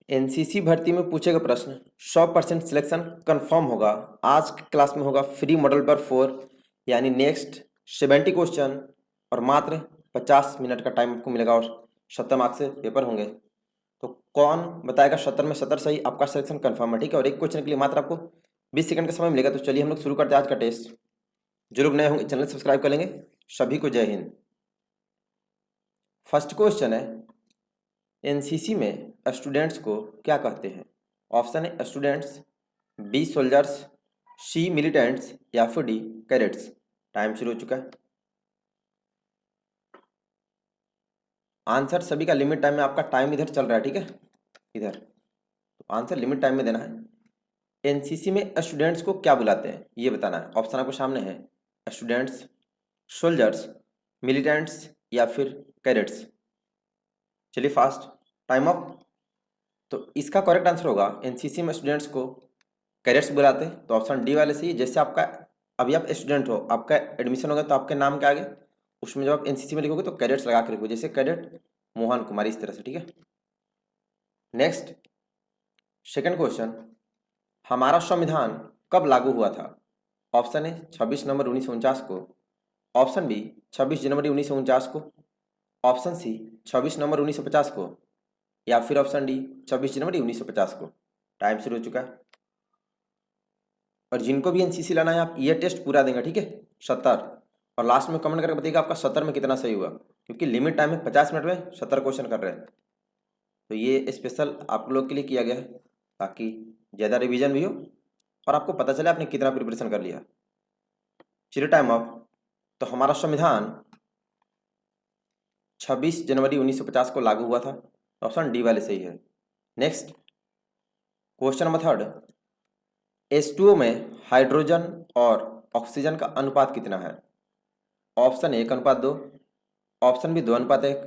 NCC भर्ती में पूछे गए प्रश्न 100% सिलेक्शन कंफर्म होगा। आज की क्लास में होगा फ्री मॉडल पेपर 4 यानी नेक्स्ट 70 क्वेश्चन और मात्र 50 मिनट का टाइम आपको मिलेगा और 70 मार्क्स से पेपर होंगे। तो कौन बताएगा 70 में 70 सही, आपका सिलेक्शन कंफर्म है। ठीक है, और एक क्वेश्चन के लिए मात्र आपको 20 सेकंड का समय मिलेगा। तो चलिए हम लोग शुरू करते हैं आज का टेस्ट। जो लोग नए होंगे चैनल सब्सक्राइब कर लेंगे। सभी को जय हिंद। फर्स्ट क्वेश्चन है, एनसीसी में स्टूडेंट्स को क्या कहते हैं? ऑप्शन है स्टूडेंट्स, बी सोल्जर्स, सी मिलिटेंट्स या फिर डी कैडेट्स। टाइम शुरू हो चुका है। आंसर सभी का लिमिट टाइम में, आपका टाइम इधर चल रहा है, ठीक है, इधर। तो आंसर लिमिट टाइम में देना है। एनसीसी में स्टूडेंट्स को क्या बुलाते हैं ये बताना है। ऑप्शन आपको सामने है, स्टूडेंट्स, सोल्जर्स, मिलिटेंट्स या फिर कैडेट्स। चलिए फास्ट, टाइम अप। तो इसका करेक्ट आंसर होगा एनसीसी में स्टूडेंट्स को कैडेट्स बुलाते हैं। तो ऑप्शन डी वाले से ही, जैसे आपका अभी आप स्टूडेंट हो, आपका एडमिशन होगा तो आपके नाम के आगे उसमें जब आप एनसीसी में लिखोगे तो कैडेट्स लगा के लिखोगे, जैसे कैडेट मोहन कुमार, इस तरह से। ठीक है, नेक्स्ट सेकंड क्वेश्चन, हमारा संविधान कब लागू हुआ था? ऑप्शन है 26 नवंबर 1949 को, ऑप्शन बी 26 जनवरी 1949 को, ऑप्शन सी 26 नवंबर 1950 को या फिर ऑप्शन डी 26 जनवरी 1950 को। टाइम शुरू हो चुका है। और जिनको भी एनसीसी लाना है आप ये टेस्ट पूरा देंगे, ठीक है, 70, और लास्ट में कमेंट करके बताइएगा आपका 70 में कितना सही हुआ, क्योंकि लिमिट टाइम है 50 मिनट में 70 क्वेश्चन कर रहे हैं। तो ये स्पेशल आप लोग के लिए किया गया है ताकि ज़्यादा रिवीजन भी हो और आपको पता चले आपने कितना प्रिपरेशन कर लिया। चलिए टाइम अप। तो हमारा संविधान 26 जनवरी 1950 को लागू हुआ था। ऑप्शन डी वाले सही है। Next question number third, H2O में हाइड्रोजन और ऑक्सीजन का अनुपात कितना है? Option a 1:2, option b 2:1,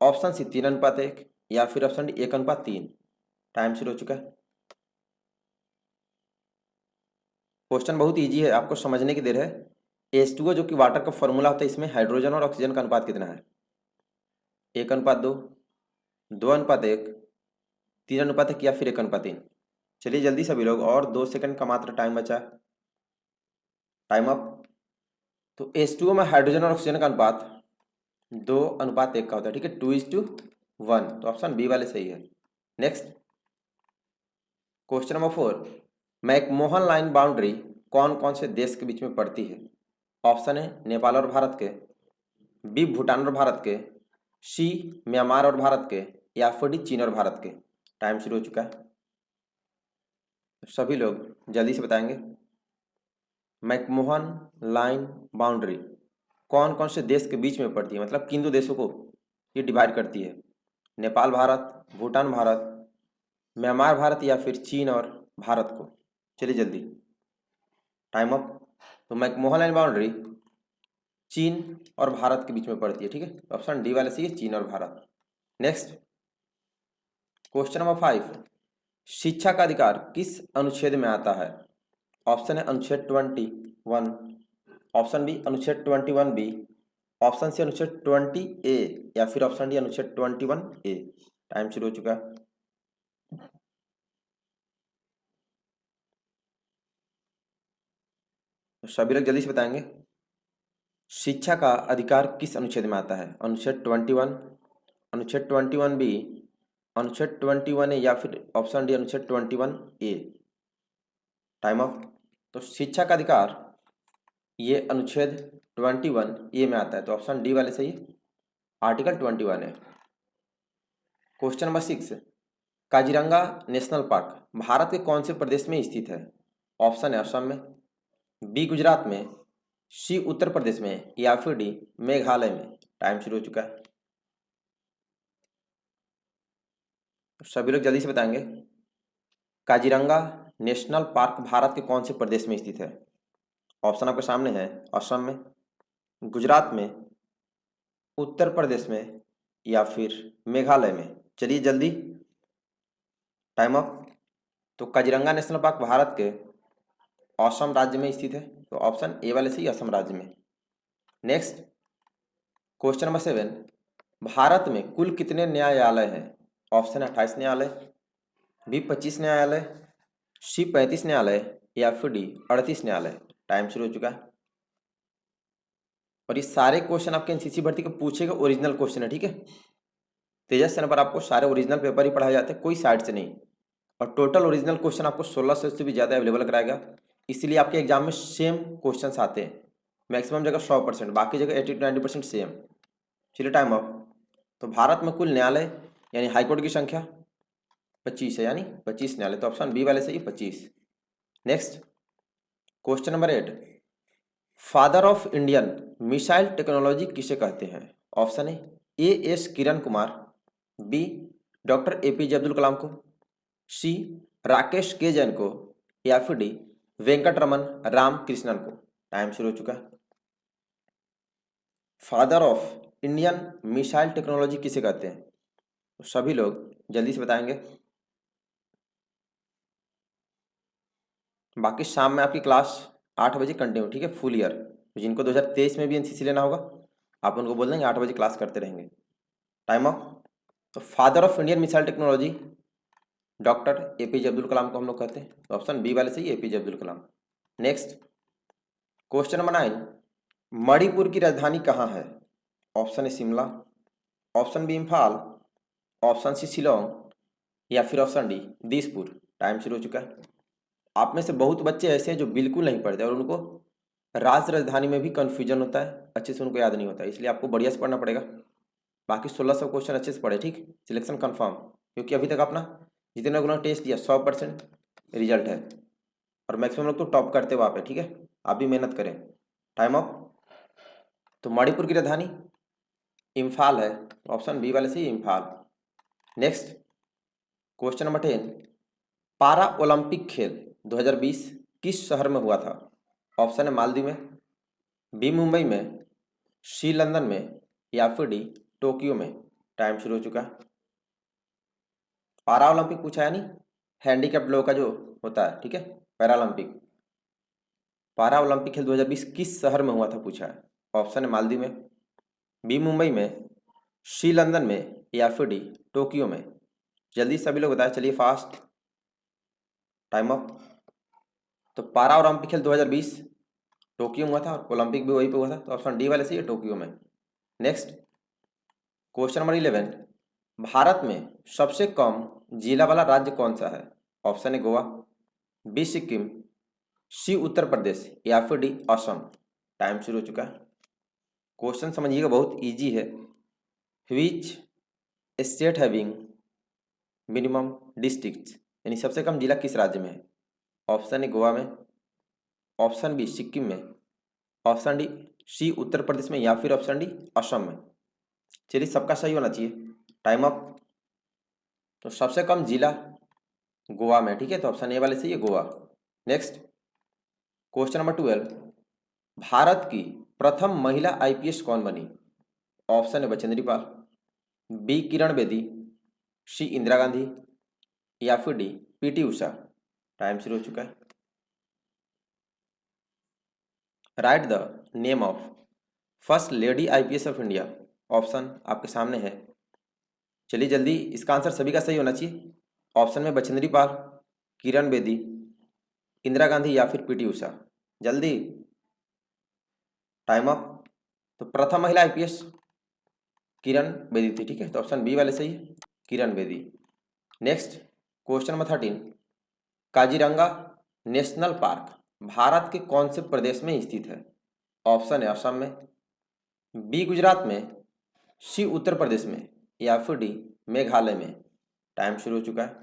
option c 3:1 या फिर ऑप्शन डी 1:3। टाइम शुरू हो चुका है। क्वेश्चन बहुत इजी है, आपको समझने की देर है। H2O जो कि वाटर का फॉर्मूला होता है, इसमें हाइड्रोजन और ऑक्सीजन का अनुपात कितना है? 1:2, 2:1, 3:1 या फिर 1:3। चलिए जल्दी सभी लोग, और 2 सेकंड का मात्र टाइम बचा है। Time up. तो H2O में हाइड्रोजन और ऑक्सीजन का अनुपात 2:1 का होता है, ठीक है, 2:1। तो ऑप्शन बी वाले सही है। Next question number 4, McMahon line boundary कौन कौन से देश के बीच में पड़ती है? ऑप्शन है नेपाल और भारत के, बी भूटान और भारत के, सी म्यांमार और भारत के या फिर डी चीन और भारत के। टाइम शुरू हो चुका है। सभी लोग जल्दी से बताएंगे। मैकमोहन लाइन बाउंड्री कौन कौन से देश के बीच में पड़ती है, मतलब किन दो देशों को ये डिवाइड करती है? नेपाल भारत, भूटान भारत, म्यांमार भारत या फिर चीन और भारत को। चलिए जल्दी, टाइम अप। तो मैकमोहन लाइन बाउंड्री चीन और भारत के बीच में पड़ती है, ठीक है, ऑप्शन डी वाले सही है, चीन और भारत। नेक्स्ट क्वेश्चन नंबर 5, शिक्षा का अधिकार किस अनुच्छेद में आता है? ऑप्शन है अनुच्छेद 21, ऑप्शन बी अनुच्छेद 21B, ऑप्शन सी अनुच्छेद 20A या फिर ऑप्शन डी अनुच्छेद 21A। टाइम शुरू हो चुका है। तो सभी लोग जल्दी से बताएंगे, शिक्षा का अधिकार किस अनुच्छेद में आता है? अनुच्छेद 21, अनुच्छेद 21B, अनुच्छेद 21A या फिर ऑप्शन डी अनुच्छेद 21A। Time off. तो शिक्षा का अधिकार ये अनुच्छेद 21A में आता है, तो ऑप्शन डी वाले सही, आर्टिकल 21 है। Question number 6, Kaziranga national park Bharat के कौन से प्रदेश में स्थित है? ऑप्शन है असम में, बी गुजरात में, सी उत्तर प्रदेश में या फिर डी मेघालय में। टाइम शुरू हो चुका है। सभी लोग जल्दी से बताएंगे, काजीरंगा नेशनल पार्क भारत के कौन से प्रदेश में स्थित है? ऑप्शन आपके सामने है, असम में, गुजरात में, उत्तर प्रदेश में या फिर मेघालय में। चलिए जल्दी, टाइम अप। तो काजीरंगा नेशनल पार्क भारत के असम राज्य में स्थित है, तो ऑप्शन ए वाले सही, असम राज्य में। नेक्स्ट क्वेश्चन नंबर 7, भारत में कुल कितने न्यायालय हैं? ऑप्शन 28 न्यायालय, बी 25 न्यायालय, सी 35 न्यायालय या फिर डी 38 न्यायालय। टाइम शुरू हो चुका है। और ये सारे क्वेश्चन आपके एनसीसी भर्ती के पूछेगा, ओरिजिनल क्वेश्चन है, ठीक है। तेजस चैनल पर आपको सारे ओरिजिनल पेपर ही पढ़ाए जाते हैं, कोई साइड से नहीं। और टोटल ओरिजिनल क्वेश्चन आपको 1600 से भी ज़्यादा अवेलेबल कराएगा। इसीलिए आपके एग्जाम में सेम क्वेश्चन आते हैं, मैक्सिमम जगह 100%, बाकी जगह 80 to 90% सेम। चलिए टाइम अप। तो भारत में कुल न्यायालय यानी हाईकोर्ट की संख्या 25 है, यानी 25 न्यायालय। तो ऑप्शन बी वाले सही 25। Next question number 8, father of Indian missile technology किसे कहते हैं? Option A S Kiran Kumar, B doctor APJ Abdul Kalam को, सी राकेश के जैन को, या फिर D Venkatraman Ramakrishnan को। टाइम शुरू हो चुका है। Father of Indian missile technology किसे कहते हैं? तो सभी लोग जल्दी से बताएंगे। बाकी शाम में आपकी क्लास 8 बजे कंटिन्यू, ठीक है, फुल ईयर। तो जिनको 2023 में भी एनसीसी लेना होगा, आप उनको बोल देंगे 8 बजे क्लास करते रहेंगे। Time off. तो father of Indian missile technology doctor APJ Abdul Kalam को हम लोग कहते हैं। तो ऑप्शन बी वाले सही, APJ Abdul Kalam. Next question number 9, Manipur की राजधानी कहाँ है? Option a Shimla, option b Imphal, option c Shillong, या फिर ऑप्शन डी दिसपुर। टाइम शुरू हो चुका है। आप में से बहुत बच्चे ऐसे हैं जो बिल्कुल नहीं पढ़ते और उनको राज राजधानी में भी कन्फ्यूजन होता है, अच्छे से उनको याद नहीं होता है, इसलिए आपको बढ़िया से पढ़ना पड़ेगा। बाकी 1600 क्वेश्चन अच्छे से पढ़े, ठीक, सिलेक्शन कंफर्म, क्योंकि अभी तक अपना जितने लोगों ने टेस्ट दिया 100% रिजल्ट है और मैक्सिमम लोग तो टॉप करते वहाँ पे, ठीक है। आप भी मेहनत करें। Time off. तो मणिपुर की राजधानी इम्फाल है, ऑप्शन बी वाले से इम्फाल। नेक्स्ट क्वेश्चन नंबर 10, पारा ओलंपिक खेल 2020 किस शहर में हुआ था? ऑप्शन है मालदीव में, बी मुंबई में, सी लंदन में, या फिर डी टोक्यो में। टाइम शुरू हो चुका है। पारा ओलंपिक पूछा है, यानी हैंडीकैप्ड लोगों का जो होता है, ठीक है, पैरालंपिक। पारा ओलंपिक खेल 2020 किस शहर में हुआ था पूछा है। ऑप्शन है मालदीव में, बी मुंबई में, सी लंदन में, या फिर डी टोक्यो में। जल्दी सभी लोग बताएं, चलिए फास्ट। Time up. तो पारा ओलंपिक खेल 2020 टोक्यो में हुआ था और ओलंपिक भी वहीं पे हुआ था, तो ऑप्शन डी वाले सही है, टोक्यो में। नेक्स्ट क्वेश्चन नंबर 11, भारत में सबसे कम जिला वाला राज्य कौन सा है? ऑप्शन है गोवा, बी सिक्किम, सी उत्तर प्रदेश, या फिर डी असम। टाइम शुरू हो चुका है। क्वेश्चन समझिएगा, बहुत इजी है। Which state having minimum district, यानी सबसे कम जिला किस राज्य में है? ऑप्शन ए गोवा में, ऑप्शन बी सिक्किम में, option D C Uttar Pradesh में, या फिर ऑप्शन डी असम में। चलिए सबका सही होना चाहिए। Time up. तो सबसे कम जिला गोवा में, ठीक है, तो ऑप्शन ए वाले सही है, Goa. Next question number 12, Bharat की प्रथम महिला आईपीएस कौन बनी? ऑप्शन है बचेंद्री पाल, बी किरण बेदी, सी इंदिरा गांधी, या फिर डी पीटी उषा। टाइम शुरू हो चुका है। Right the name of first lady IPS of India. Option आपके सामने है, चलिए जल्दी, इसका आंसर सभी का सही होना चाहिए। ऑप्शन में बचेंद्री पाल, किरण बेदी, इंदिरा गांधी, या फिर पीटी उषा। जल्दी। Time up. तो प्रथम महिला आईपीएस किरण बेदी थी, ठीक है, तो ऑप्शन बी वाले सही है, Kiran Bedi. Next question number 13, Kaziranga national park Bharat के कौन से प्रदेश में स्थित है? ऑप्शन है असम में, बी गुजरात में, सी उत्तर प्रदेश में, या फिर डी मेघालय में। टाइम शुरू हो चुका है।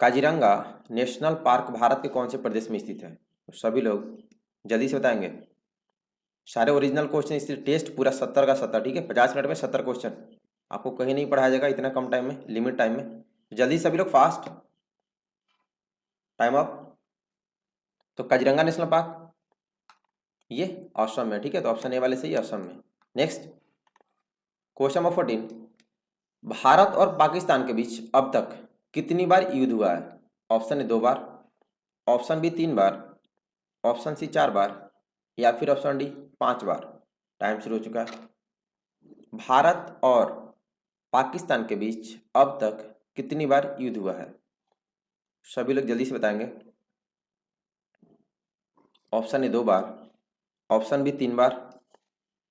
काजीरंगा नेशनल पार्क भारत के कौन से प्रदेश में स्थित है? तो सभी लोग जल्दी से बताएंगे। सारे ओरिजिनल क्वेश्चन, इसलिए टेस्ट पूरा 70 का 70, ठीक है, 50 मिनट में 70 क्वेश्चन आपको कहीं नहीं पढ़ाया जाएगा इतना कम टाइम में, लिमिट टाइम में। जल्दी सभी लोग फास्ट। Time up. तो काजीरंगा नेशनल पार्क ये असम में, ठीक है, तो ऑप्शन ए वाले सही असम में। नेक्स्ट क्वेश्चन नंबर 14, भारत और पाकिस्तान के बीच अब तक कितनी बार युद्ध हुआ है? ऑप्शन ए 2 बार, ऑप्शन बी 3 बार, ऑप्शन सी 4 बार, या फिर ऑप्शन डी 5 बार। टाइम शुरू हो चुका है। भारत और पाकिस्तान के बीच अब तक कितनी बार युद्ध हुआ है? सभी लोग जल्दी से बताएंगे। ऑप्शन ए 2 बार, ऑप्शन बी 3 बार,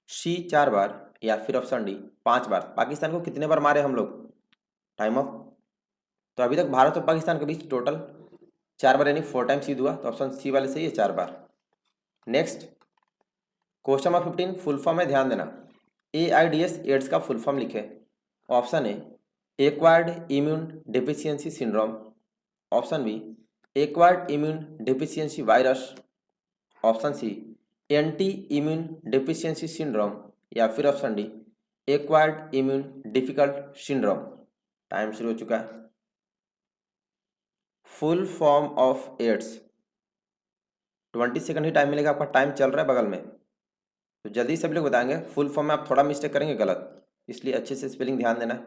सी 4 बार या फिर ऑप्शन डी 5 बार। पाकिस्तान को कितने बार मारे हम लोग? Time off. तो अभी तक भारत और पाकिस्तान के बीच टोटल 4 बार यानी 4 टाइम्स युद्ध हुआ। तो ऑप्शन सी वाले सही है, 4 बार। Next question number 15 full form है, ध्यान देना। AIDS एड्स का फुल फॉर्म लिखे। Option A acquired immune deficiency syndrome, option B acquired immune deficiency virus, option C anti immune deficiency syndrome या फिर option D acquired immune difficult syndrome. Time शुरू हो चुका है। Full form of AIDS, 20 second ही time मिलेगा, आपका time चल रहा है बगल में, तो जल्दी सभी लोग बताएंगे। फुल फॉर्म में आप थोड़ा मिस्टेक करेंगे गलत, इसलिए अच्छे से स्पेलिंग ध्यान देना है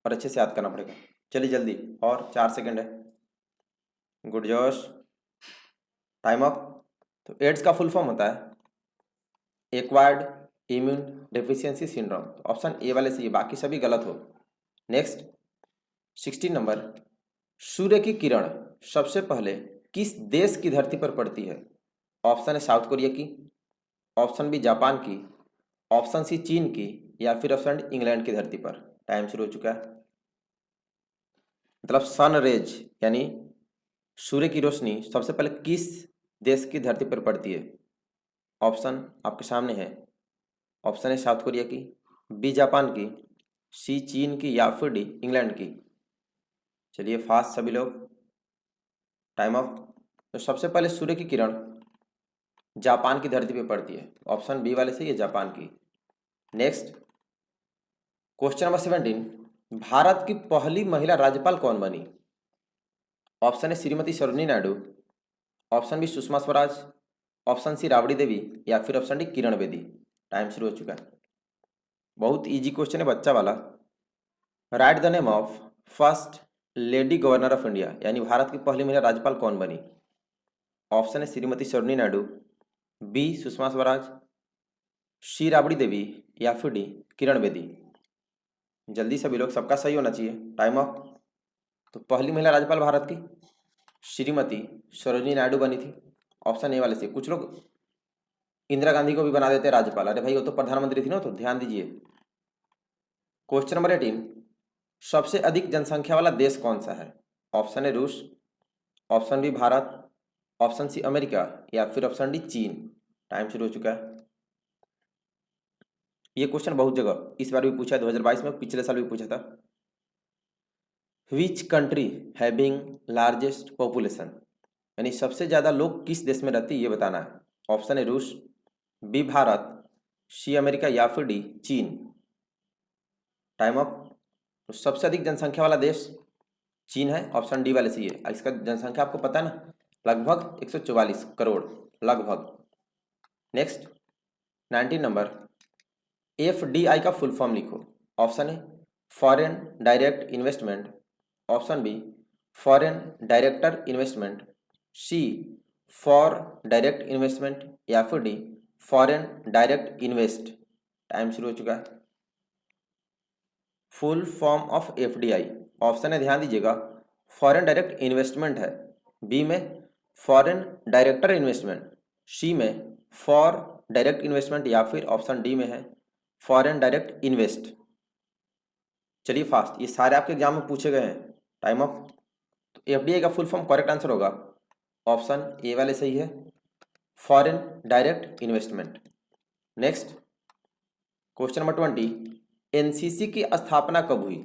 और अच्छे से याद करना पड़ेगा। चलिए जल्दी, और 4 सेकंड है। गुड जोश, टाइम अप। तो एड्स का फुल फॉर्म होता है acquired immune deficiency syndrome. Option a वाले से ये, बाकी सभी गलत हो। नेक्स्ट 16 नंबर, सूर्य की किरण सबसे पहले किस देश की धरती पर पड़ती है? ऑप्शन है साउथ कोरिया की, ऑप्शन बी जापान की, ऑप्शन सी चीन की या फिर ऑप्शन डी इंग्लैंड की धरती पर। टाइम शुरू हो चुका है। मतलब सन रेज यानी सूर्य की रोशनी सबसे पहले किस देश की धरती पर पड़ती है? ऑप्शन आपके सामने है। ऑप्शन है साउथ कोरिया की, बी जापान की, सी चीन की या फिर डी इंग्लैंड की। चलिए फास्ट सभी लोग, टाइम ऑफ। तो सबसे पहले सूर्य की किरण जापान की धरती पर पड़ती है, ऑप्शन बी वाले से ये जापान की। नेक्स्ट क्वेश्चन नंबर 17, भारत की पहली महिला राज्यपाल कौन बनी? ऑप्शन है Shrimati Sarojini Naidu, option B Sushma Swaraj, option C Rabri Devi या फिर option D Kiran Bedi. Time शुरू हो चुका है। बहुत इजी क्वेश्चन है, बच्चा वाला। Right the name of first lady governor of India, यानी भारत की पहली महिला राज्यपाल कौन बनी? ऑप्शन है श्रीमती सरोजिनी नायडू, बी सुषमा स्वराज, सी राबड़ी देवी या फिर डी किरण बेदी। जल्दी सभी लोग, सबका सही होना चाहिए। Time off. तो पहली महिला राज्यपाल भारत की श्रीमती सरोजिनी नायडू बनी थी, ऑप्शन ए वाले से। कुछ लोग इंदिरा गांधी को भी बना देते राज्यपाल, अरे भाई वो तो प्रधानमंत्री थी ना, तो ध्यान दीजिए। क्वेश्चन नंबर 18, सबसे अधिक जनसंख्या वाला देश कौन सा है? ऑप्शन है रूस, option b Bharat, option c America या फिर ऑप्शन डी चीन। टाइम शुरू हो चुका है। ये क्वेश्चन बहुत जगह इस बार भी पूछा है, 2022 में, पिछले साल भी पूछा था। Which country having largest population, यानी सबसे ज्यादा लोग किस देश में रहते हैं ये बताना है। ऑप्शन है रूस, बी भारत, सी अमेरिका या फिर डी चीन। Time up. तो सबसे अधिक जनसंख्या वाला देश चीन है, ऑप्शन डी वाले से ये। इसका जनसंख्या आपको पता है ना, लगभग 144 करोड़ लगभग। नेक्स्ट 19 नंबर, FDI का फुल फॉर्म लिखो। ऑप्शन है foreign direct investment, option b foreign director investment, c for direct investment या फिर d foreign direct invest. Time शुरू हो चुका है। Full form of FDI, option है ध्यान दीजिएगा, फॉरेन डायरेक्ट इन्वेस्टमेंट है, बी में फॉरेन डायरेक्टर इन्वेस्टमेंट, सी में फॉर डायरेक्ट इन्वेस्टमेंट या फिर ऑप्शन डी में है फॉरेन डायरेक्ट इन्वेस्ट। चलिए फास्ट, ये सारे आपके एग्जाम में पूछे गए हैं। Time off. तो FDI का फुल फॉर्म करेक्ट आंसर होगा ऑप्शन ए वाले सही है, foreign direct investment. Next question number 20, NCC की स्थापना कब हुई?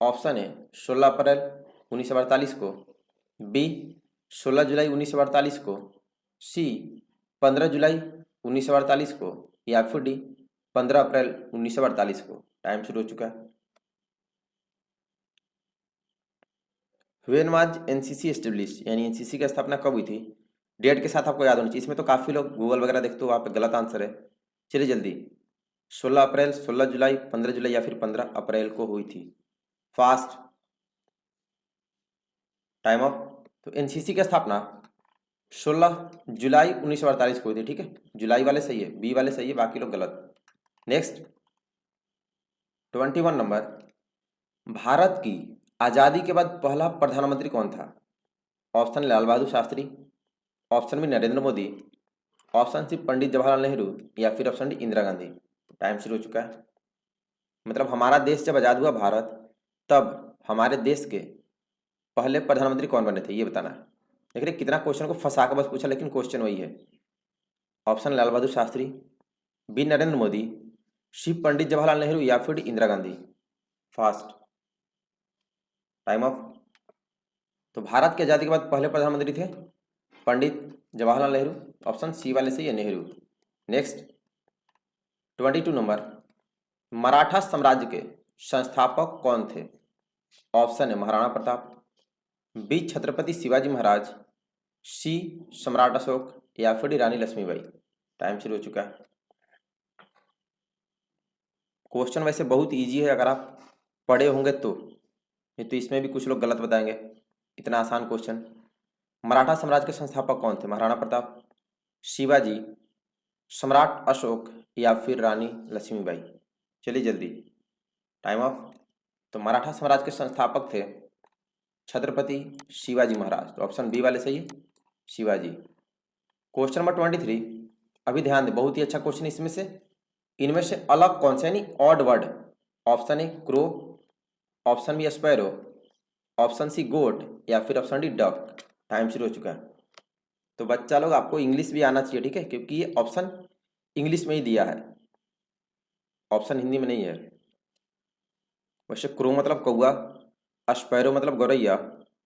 ऑप्शन है 16 अप्रैल 1948 को, बी 16 जुलाई 1948 को, सी 15 जुलाई 1948 को या फिर डी 15 अप्रैल 1948 को। टाइम शुरू हो चुका है। व्हेन वाज NCC एस्टेब्लिश, यानी NCC की स्थापना कब हुई थी? डेट के साथ आपको याद होनी चाहिए। इसमें तो काफ़ी लोग गूगल वगैरह देखते हो, वहाँ पे गलत आंसर है। चलिए जल्दी, 16 अप्रैल, 16 जुलाई, 15 जुलाई या फिर 15 अप्रैल को हुई थी। Fast, time off. तो NCC की स्थापना 16 जुलाई 1948 को हुई थी, ठीक है। जुलाई वाले सही है, बी वाले सही है, बाकी लोग गलत। नेक्स्ट 21 नंबर, भारत की आज़ादी के बाद पहला प्रधानमंत्री कौन था? Option Lal Bahadur Shastri, option B Narendra Modi, option C Pandit Jawaharlal Nehru या फिर option D Indira Gandhi. Time शुरू हो चुका है। मतलब हमारा देश जब आज़ाद हुआ भारत, तब हमारे देश के पहले प्रधानमंत्री कौन बने थे ये बताना है। देख रहे कितना क्वेश्चन को फंसा कर बस पूछा, लेकिन क्वेश्चन वही है। ऑप्शन लाल बहादुर शास्त्री, बी नरेंद्र मोदी, सी पंडित जवाहरलाल नेहरू या फिर Indira Gandhi. Fast time off. तो भारत की आज़ादी के बाद पहले प्रधानमंत्री थे पंडित जवाहरलाल नेहरू, ऑप्शन सी वाले से ये नेहरू। नेक्स्ट 22 नंबर, मराठा साम्राज्य के संस्थापक कौन थे? ऑप्शन है महाराणा प्रताप, बी छत्रपति शिवाजी महाराज, सी सम्राट अशोक या फिर रानी लक्ष्मीबाई। टाइम शुरू हो चुका है। क्वेश्चन वैसे बहुत इजी है, अगर आप पढ़े होंगे तो, नहीं तो इसमें भी कुछ लोग गलत बताएंगे। इतना आसान क्वेश्चन। मराठा साम्राज्य के संस्थापक कौन थे? महाराणा प्रताप, शिवाजी, सम्राट अशोक या फिर रानी लक्ष्मीबाई। चलिए जल्दी, टाइम ऑफ। तो मराठा साम्राज्य के संस्थापक थे छत्रपति शिवाजी महाराज, तो ऑप्शन बी वाले सही है, शिवाजी। क्वेश्चन नंबर 23, अभी ध्यान दें, बहुत ही अच्छा क्वेश्चन। इसमें से इनमें से अलग कौन से, यानी odd word. Option A crow, option B sparrow, option C goat या फिर ऑप्शन डी डक। टाइम शुरू हो चुका है। तो बच्चा लोग आपको इंग्लिश भी आना चाहिए, ठीक है, क्योंकि ये ऑप्शन इंग्लिश में ही दिया है, ऑप्शन हिंदी में नहीं है। वैसे क्रो मतलब कौआ, स्पैरो मतलब गौरैया,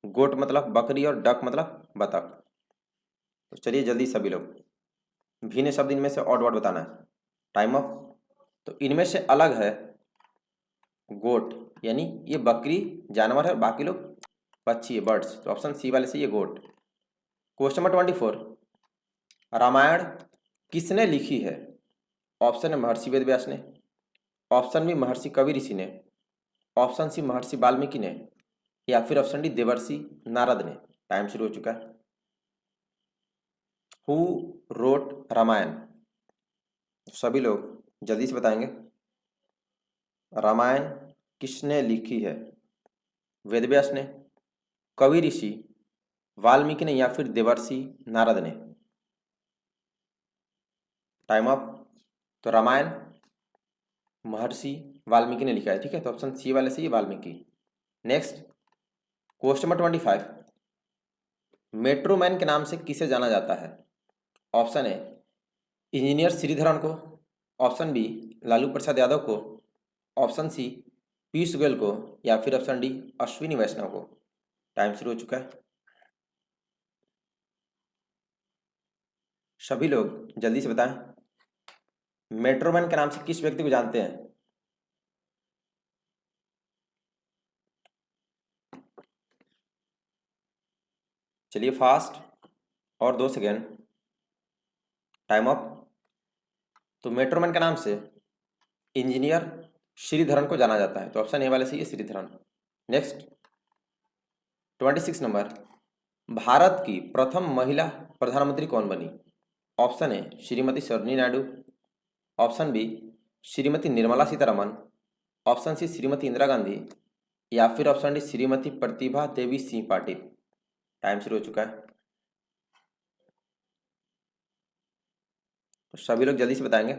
गोट मतलब बकरी और डक मतलब बतख। तो चलिए जल्दी सभी लोग, भिन्न शब्द इनमें से ऑड वर्ड बताना है। Time off. तो इनमें से अलग है गोट, यानी ये बकरी जानवर है, बाकी लोग पक्षी है, बर्ड्स। तो ऑप्शन सी वाले से ये गोट। क्वेश्चन नंबर 24, रामायण किसने लिखी है? ऑप्शन है महर्षि वेद व्यास ने, ऑप्शन बी महर्षि कवि ऋषि ने, ऑप्शन सी महर्षि वाल्मीकि ने या फिर ऑप्शन डी देवर्षि नारद ने। टाइम शुरू हो चुका है। Who wrote Ramayan? सभी लोग जल्दी से बताएंगे, रामायण किसने लिखी है? वेद व्यास ने, कवि ऋषि वाल्मीकि ने या फिर देवर्षि नारद ने। Time up. तो रामायण महर्षि वाल्मीकि ने लिखा है, ठीक है, तो ऑप्शन सी वाले से ये Valmiki. Next question number 25, metro man के नाम से किसे जाना जाता है? ऑप्शन ए इंजीनियर श्रीधरन को, ऑप्शन बी लालू प्रसाद यादव को, ऑप्शन सी पीयूष गोयल को या फिर ऑप्शन डी अश्विनी वैष्णव को। टाइम शुरू हो चुका है। सभी लोग जल्दी से बताएं, मेट्रोमैन के नाम से किस व्यक्ति को जानते हैं? चलिए फास्ट, और 2 सेकेंड, टाइम अप। तो मेट्रोमैन के नाम से इंजीनियर श्रीधरन को जाना जाता है, तो ऑप्शन ए वाले से ये श्रीधरन। नेक्स्ट 26 नंबर, भारत की प्रथम महिला प्रधानमंत्री कौन बनी? Option a Shrimati Sarojini Naidu, option b Shrimati Nirmala Sitharaman, option सी श्रीमती इंदिरा गांधी या फिर option d Shrimati Pratibha Devi Singh Patil. Time शुरू हो चुका है। तो सभी लोग जल्दी से बताएंगे,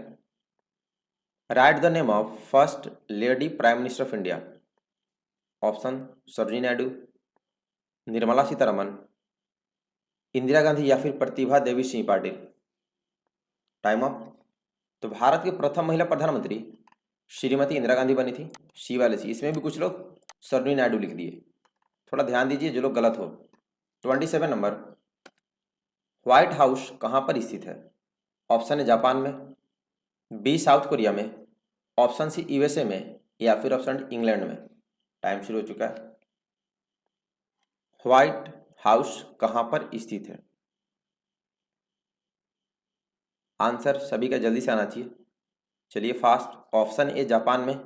write the name of first lady prime minister of India. Option Sarojini Naidu, Nirmala Sitharaman, Indira Gandhi या फिर प्रतिभा देवी सिंह पाटिल। Time off. तो भारत की प्रथम महिला प्रधानमंत्री श्रीमती इंदिरा गांधी बनी थी, सी वाले सी। इसमें भी कुछ लोग सरोजिनी नायडू लिख दिए, थोड़ा ध्यान दीजिए जो लोग गलत हो। 27 नंबर, व्हाइट हाउस कहाँ पर स्थित है? ऑप्शन है जापान में, बी साउथ कोरिया में, ऑप्शन सी यूएसए में या फिर ऑप्शन इंग्लैंड में। टाइम शुरू हो चुका है। व्हाइट हाउस कहाँ पर स्थित है? आंसर सभी का जल्दी से आना चाहिए। चलिए फास्ट, ऑप्शन ए जापान में,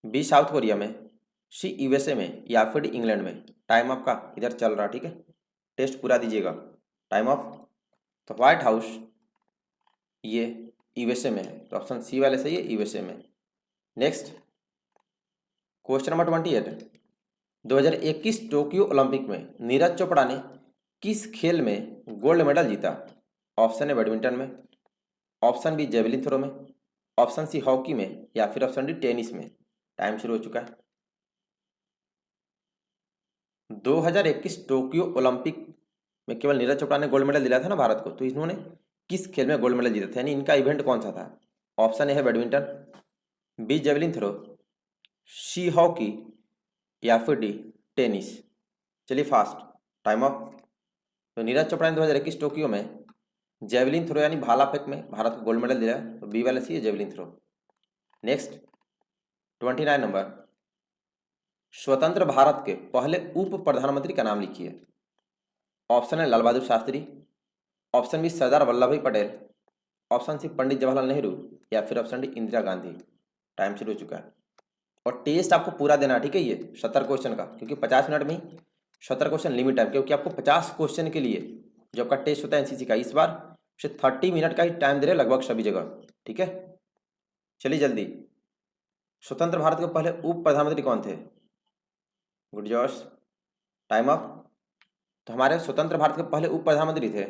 बी साउथ कोरिया में, सी यूएसए में या फिर इंग्लैंड में। टाइम आपका इधर चल रहा, ठीक है, टेस्ट पूरा दीजिएगा। Time off. तो व्हाइट हाउस ये यूएसए में है, तो ऑप्शन सी वाले सही है, यूएसए में। Next question number 28, 2021 Tokyo Olympic में नीरज चोपड़ा ने किस खेल में गोल्ड मेडल जीता? ऑप्शन है बैडमिंटन में, ऑप्शन बी जेवलिन थ्रो में, ऑप्शन सी हॉकी में, या फिर ऑप्शन डी टेनिस में। टाइम शुरू हो चुका है। 2021 टोक्यो ओलंपिक में केवल नीरज चोपड़ा ने गोल्ड मेडल दिलाया था ना भारत को, तो इन्होंने किस खेल में गोल्ड मेडल जीता था, यानी इनका इवेंट कौन सा था? ऑप्शन ए है badminton, b javelin throw, c hockey, या फिर डी टेनिस। चलिए फास्ट, टाइम अप। तो नीरज चोपड़ा ने 2021 टोक्यो में जेवलिन थ्रो यानी भाला फेंक में भारत को गोल्ड मेडल दिलाया, तो बी वाला सी है जेवलिन थ्रो। नेक्स्ट 29 नंबर, स्वतंत्र भारत के पहले उप प्रधानमंत्री का नाम लिखिए। ऑप्शन है लाल बहादुर शास्त्री, ऑप्शन बी सरदार वल्लभ भाई पटेल, ऑप्शन सी पंडित जवाहरलाल नेहरू, या फिर option D Indira Gandhi. Time शुरू हो चुका है। और टेस्ट आपको पूरा देना है, ठीक है, ये 70 क्वेश्चन का, क्योंकि 50 मिनट में ही 70 क्वेश्चन लिमिट है, क्योंकि आपको 50 क्वेश्चन के लिए जो आपका टेस्ट होता है एनसीसी का, इस बार से 30 मिनट का ही टाइम दे रहे लगभग सभी जगह, ठीक है। चलिए जल्दी, स्वतंत्र भारत के पहले उप प्रधानमंत्री कौन थे? Good job, time up. तो हमारे स्वतंत्र भारत के पहले उप प्रधानमंत्री थे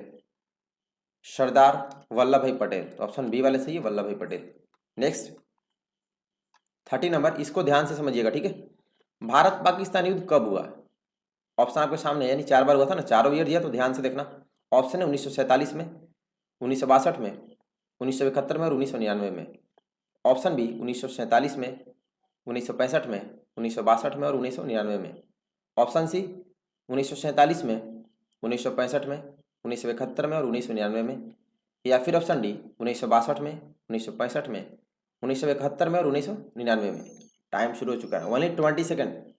सरदार वल्लभ भाई पटेल, तो ऑप्शन बी वाले सही है, वल्लभ भाई पटेल। नेक्स्ट 30 नंबर, इसको ध्यान से समझिएगा, ठीक है। भारत पाकिस्तान युद्ध कब हुआ? ऑप्शन आपके सामने, यानी 4 बार हुआ था ना, चारों ईयर दिया, तो ध्यान से देखना। ऑप्शन है 1947 में, 1962 में, 1971 में और 1999 में। ऑप्शन बी 1947 में, 1965 में, 1962 में और 1999 में। ऑप्शन सी 1947 में, 1965 में, 1971 में और 1999 में, या फिर ऑप्शन डी 1962 में, 1965 में, 1971 में और 1999 में। टाइम शुरू हो चुका है, ओनली 20 सेकेंड,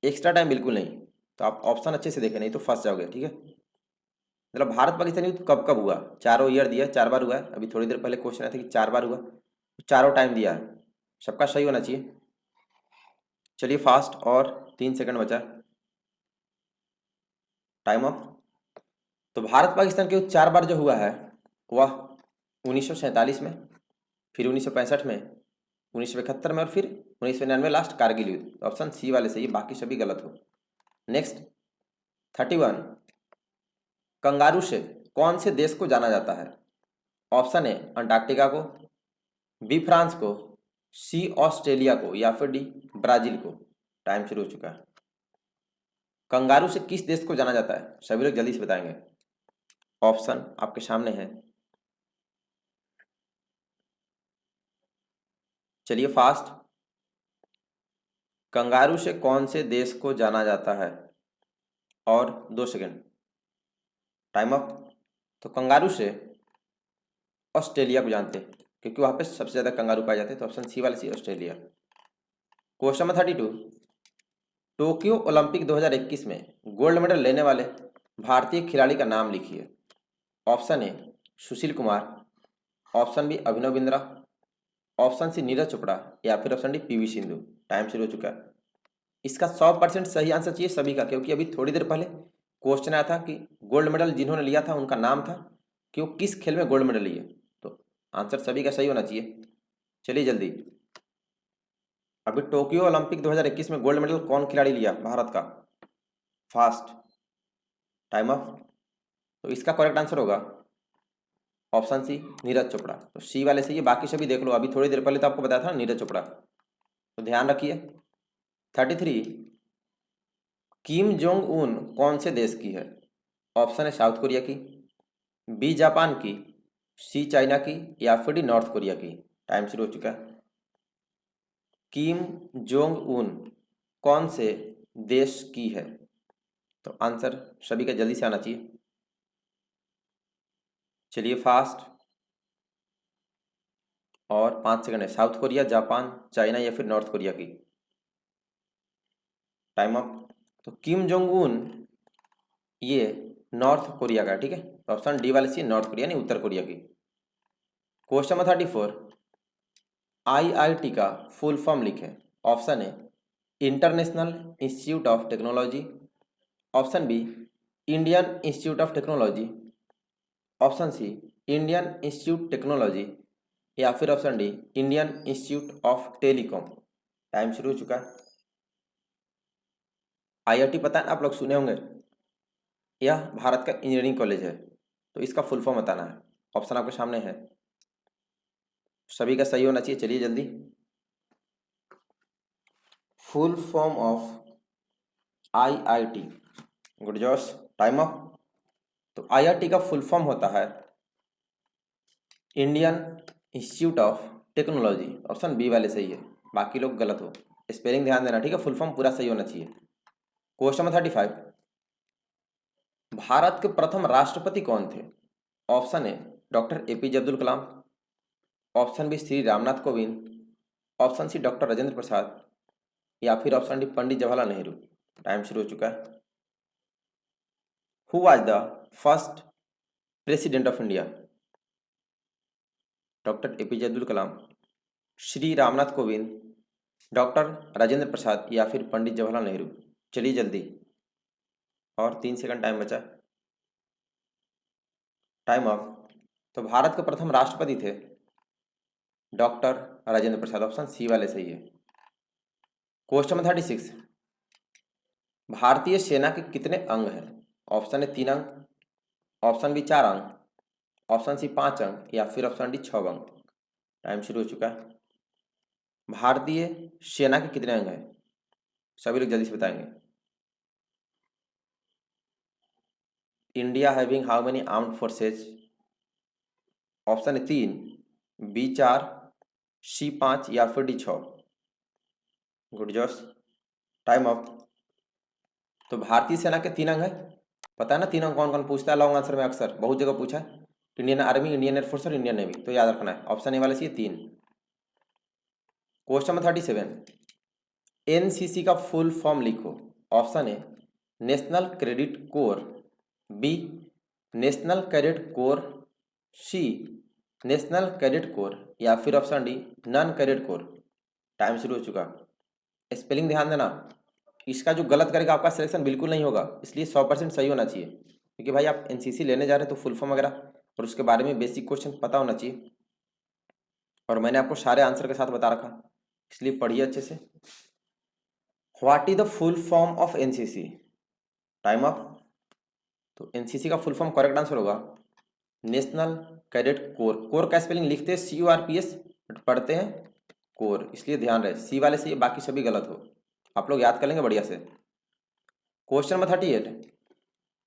एक्स्ट्रा टाइम बिल्कुल नहीं। तो आप ऑप्शन अच्छे से देखें, नहीं तो फंस जाओगे, ठीक है। मतलब भारत पाकिस्तान युद्ध कब कब हुआ, चारों ईयर दिया, 4 बार हुआ है। अभी थोड़ी देर पहले क्वेश्चन आया था कि 4 बार हुआ, चारों टाइम दिया है, सबका सही होना चाहिए। चलिए फास्ट, और 3 सेकंड बचा, टाइम अप। तो भारत पाकिस्तान के 4 बार जो हुआ है वह 1947 में, फिर 1965 में, 1971 में और फिर 1999 लास्ट कारगिल युद्ध। तो ऑप्शन सी वाले सही, बाकी सभी गलत हो। नेक्स्ट 31, कंगारू से कौन से देश को जाना जाता है? ऑप्शन ए अंटार्कटिका को, बी फ्रांस को, सी ऑस्ट्रेलिया को, या फिर डी ब्राजील को। टाइम शुरू हो चुका है। कंगारू से किस देश को जाना जाता है, सभी लोग जल्दी से बताएंगे। ऑप्शन आपके सामने है, चलिए फास्ट। कंगारू से कौन से देश को जाना जाता है, और 2 सेकंड, टाइम अप। तो कंगारू से ऑस्ट्रेलिया को जानते हैं, क्योंकि वहां पे सबसे ज्यादा कंगारू पाए जाते हैं, तो ऑप्शन सी वाले C Australia. Question number 32, Tokyo Olympic 2021 में गोल्ड मेडल लेने वाले भारतीय खिलाड़ी का नाम लिखिए। Option a Sushil Kumar, option b Abhinav Bindra, option c Neeraj Chopra, या फिर option d PV Sindhu. Time शुरू हो चुका है। इसका 100% सही आंसर चाहिए सभी का, क्योंकि अभी थोड़ी देर पहले क्वेश्चन आया था कि गोल्ड मेडल जिन्होंने लिया था उनका नाम था कि वो किस खेल में गोल्ड मेडल लिए, तो आंसर सभी का सही होना चाहिए। चलिए जल्दी, अभी टोक्यो ओलंपिक 2021 में गोल्ड मेडल कौन खिलाड़ी लिया भारत का? Fast, time up. तो इसका करेक्ट आंसर होगा ऑप्शन सी नीरज चोपड़ा। तो सी वाले से ये, बाकी सभी देख लो, अभी थोड़ी देर पहले तो आपको बताया था ना नीरज चोपड़ा, तो ध्यान रखिए। 33, किम जोंग उन कौन से देश की है? ऑप्शन है साउथ कोरिया की, बी जापान की, सी चाइना की, या फिर डी नॉर्थ कोरिया की। टाइम शुरू हो चुका है। किम जोंग उन कौन से देश की है? तो आंसर सभी का जल्दी से आना चाहिए। चलिए फास्ट, और 5 सेकंड है। साउथ कोरिया, जापान, चाइना, या फिर नॉर्थ कोरिया की। Time up. तो किम जोंग उन ये नॉर्थ कोरिया का, ठीक है, तो ऑप्शन डी वाले सी नॉर्थ कोरिया, नहीं उत्तर कोरिया की। क्वेश्चन नंबर 34, आईआईटी का फुल फॉर्म लिखें। Option a international institute of technology, option b Indian institute of technology, option c Indian institute technology, या फिर option d Indian institute of telecom. Time शुरू हो चुका है। IIT पता है ना, आप लोग सुने होंगे, यह भारत का इंजीनियरिंग कॉलेज है, तो इसका फुल फॉर्म बताना है। ऑप्शन आपके सामने है, सभी का सही होना चाहिए। चलिए जल्दी, full form of IIT, good job, time up. तो IIT का फुल फॉर्म होता है Indian institute of technology. Option B वाले सही है, बाकी लोग गलत हो। स्पेलिंग ध्यान देना, ठीक है, फुल फॉर्म पूरा सही होना चाहिए। क्वेश्चन नंबर 35, भारत के प्रथम राष्ट्रपति कौन थे? Option A doctor APJ Abdul Kalam, option B Shri Ramnath Kovind, option C doctor Rajendra Prasad, या फिर option D Pandit Jawaharlal Nehru. Time शुरू हो चुका है। Who was the first president of India? Doctor APJ Abdul Kalam, Shri Ramnath Kovind, doctor Rajendra Prasad, या फिर पंडित जवाहरलाल नेहरू। चलिए जल्दी, और 3 सेकंड टाइम बचा। Time up. तो भारत के प्रथम राष्ट्रपति थे डॉक्टर राजेंद्र प्रसाद, ऑप्शन सी वाले सही है। क्वेश्चन नंबर 36, भारतीय सेना के कितने अंग हैं? ऑप्शन ए 3 अंग, ऑप्शन बी 4 अंग, ऑप्शन सी 5 अंग, या फिर ऑप्शन डी 6 अंग। टाइम शुरू हो चुका है। भारतीय सेना के कितने अंग हैं? सभी लोग जल्दी से बताएंगे। India having how many armed forces? Option a 3, b 4, c 5, या फिर d 6। Good job, time up. तो भारतीय सेना के 3 अंग है, पता है ना 3 अंग कौन कौन? पूछता है लॉन्ग आंसर में, अक्सर बहुत जगह पूछा है। इंडियन आर्मी, इंडियन एयरफोर्स और इंडियन नेवी, तो याद रखना है ऑप्शन ए वाले से 3। क्वेश्चन नंबर 37, NCC का फुल फॉर्म लिखो। Option a national credit corps, b national cadet corps, c national cadet corps, या फिर option d non cadet corps. Time शुरू हो चुका। स्पेलिंग ध्यान देना, इसका जो गलत करेगा आपका सिलेक्शन बिल्कुल नहीं होगा, इसलिए 100% सही होना चाहिए, क्योंकि भाई आप NCC लेने जा रहे हैं तो फुल फॉर्म वगैरह और उसके बारे में बेसिक क्वेश्चन पता होना चाहिए। और मैंने आपको सारे आंसर के साथ बता रखा, इसलिए पढ़िए अच्छे से। What is the full form of NCC? Time up. तो NCC का फुल फॉर्म करेक्ट आंसर होगा नेशनल कैडेट कोर। कोर का स्पेलिंग लिखते हैं CORPS, बट पढ़ते हैं कोर, इसलिए ध्यान रहे सी वाले से, बाकी सभी गलत हो। आप लोग याद कर लेंगे बढ़िया से। क्वेश्चन नंबर 38,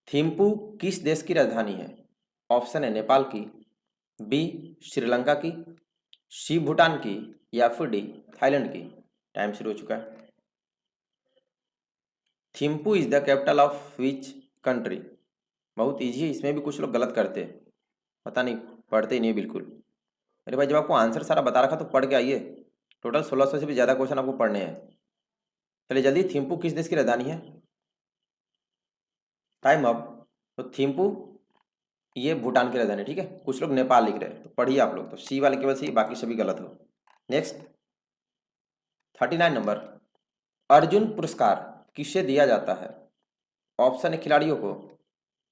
थिम्पू किस देश की राजधानी है? ऑप्शन है नेपाल की, बी श्रीलंका की, सी भूटान की, या फिर डी थाईलैंड की। टाइम शुरू हो चुका है। Thimphu is the capital of which country? बहुत इजी है, इसमें भी कुछ लोग गलत करते हैं, पता नहीं, पढ़ते ही नहीं बिल्कुल। अरे भाई जब आपको आंसर सारा बता रखा तो पढ़ के आइए, टोटल 1600 से भी ज़्यादा क्वेश्चन आपको पढ़ने हैं। चलिए जल्दी, थिम्पू किस देश की राजधानी है? Time up. तो थिम्पू ये भूटान की राजधानी, ठीक है, कुछ लोग नेपाल लिख रहे हैं, तो पढ़िए आप लोग, तो सी वाले केवल सही, बाकी सभी गलत हो। नेक्स्ट 39 नंबर, अर्जुन पुरस्कार किसे दिया जाता है? ऑप्शन ए खिलाड़ियों को,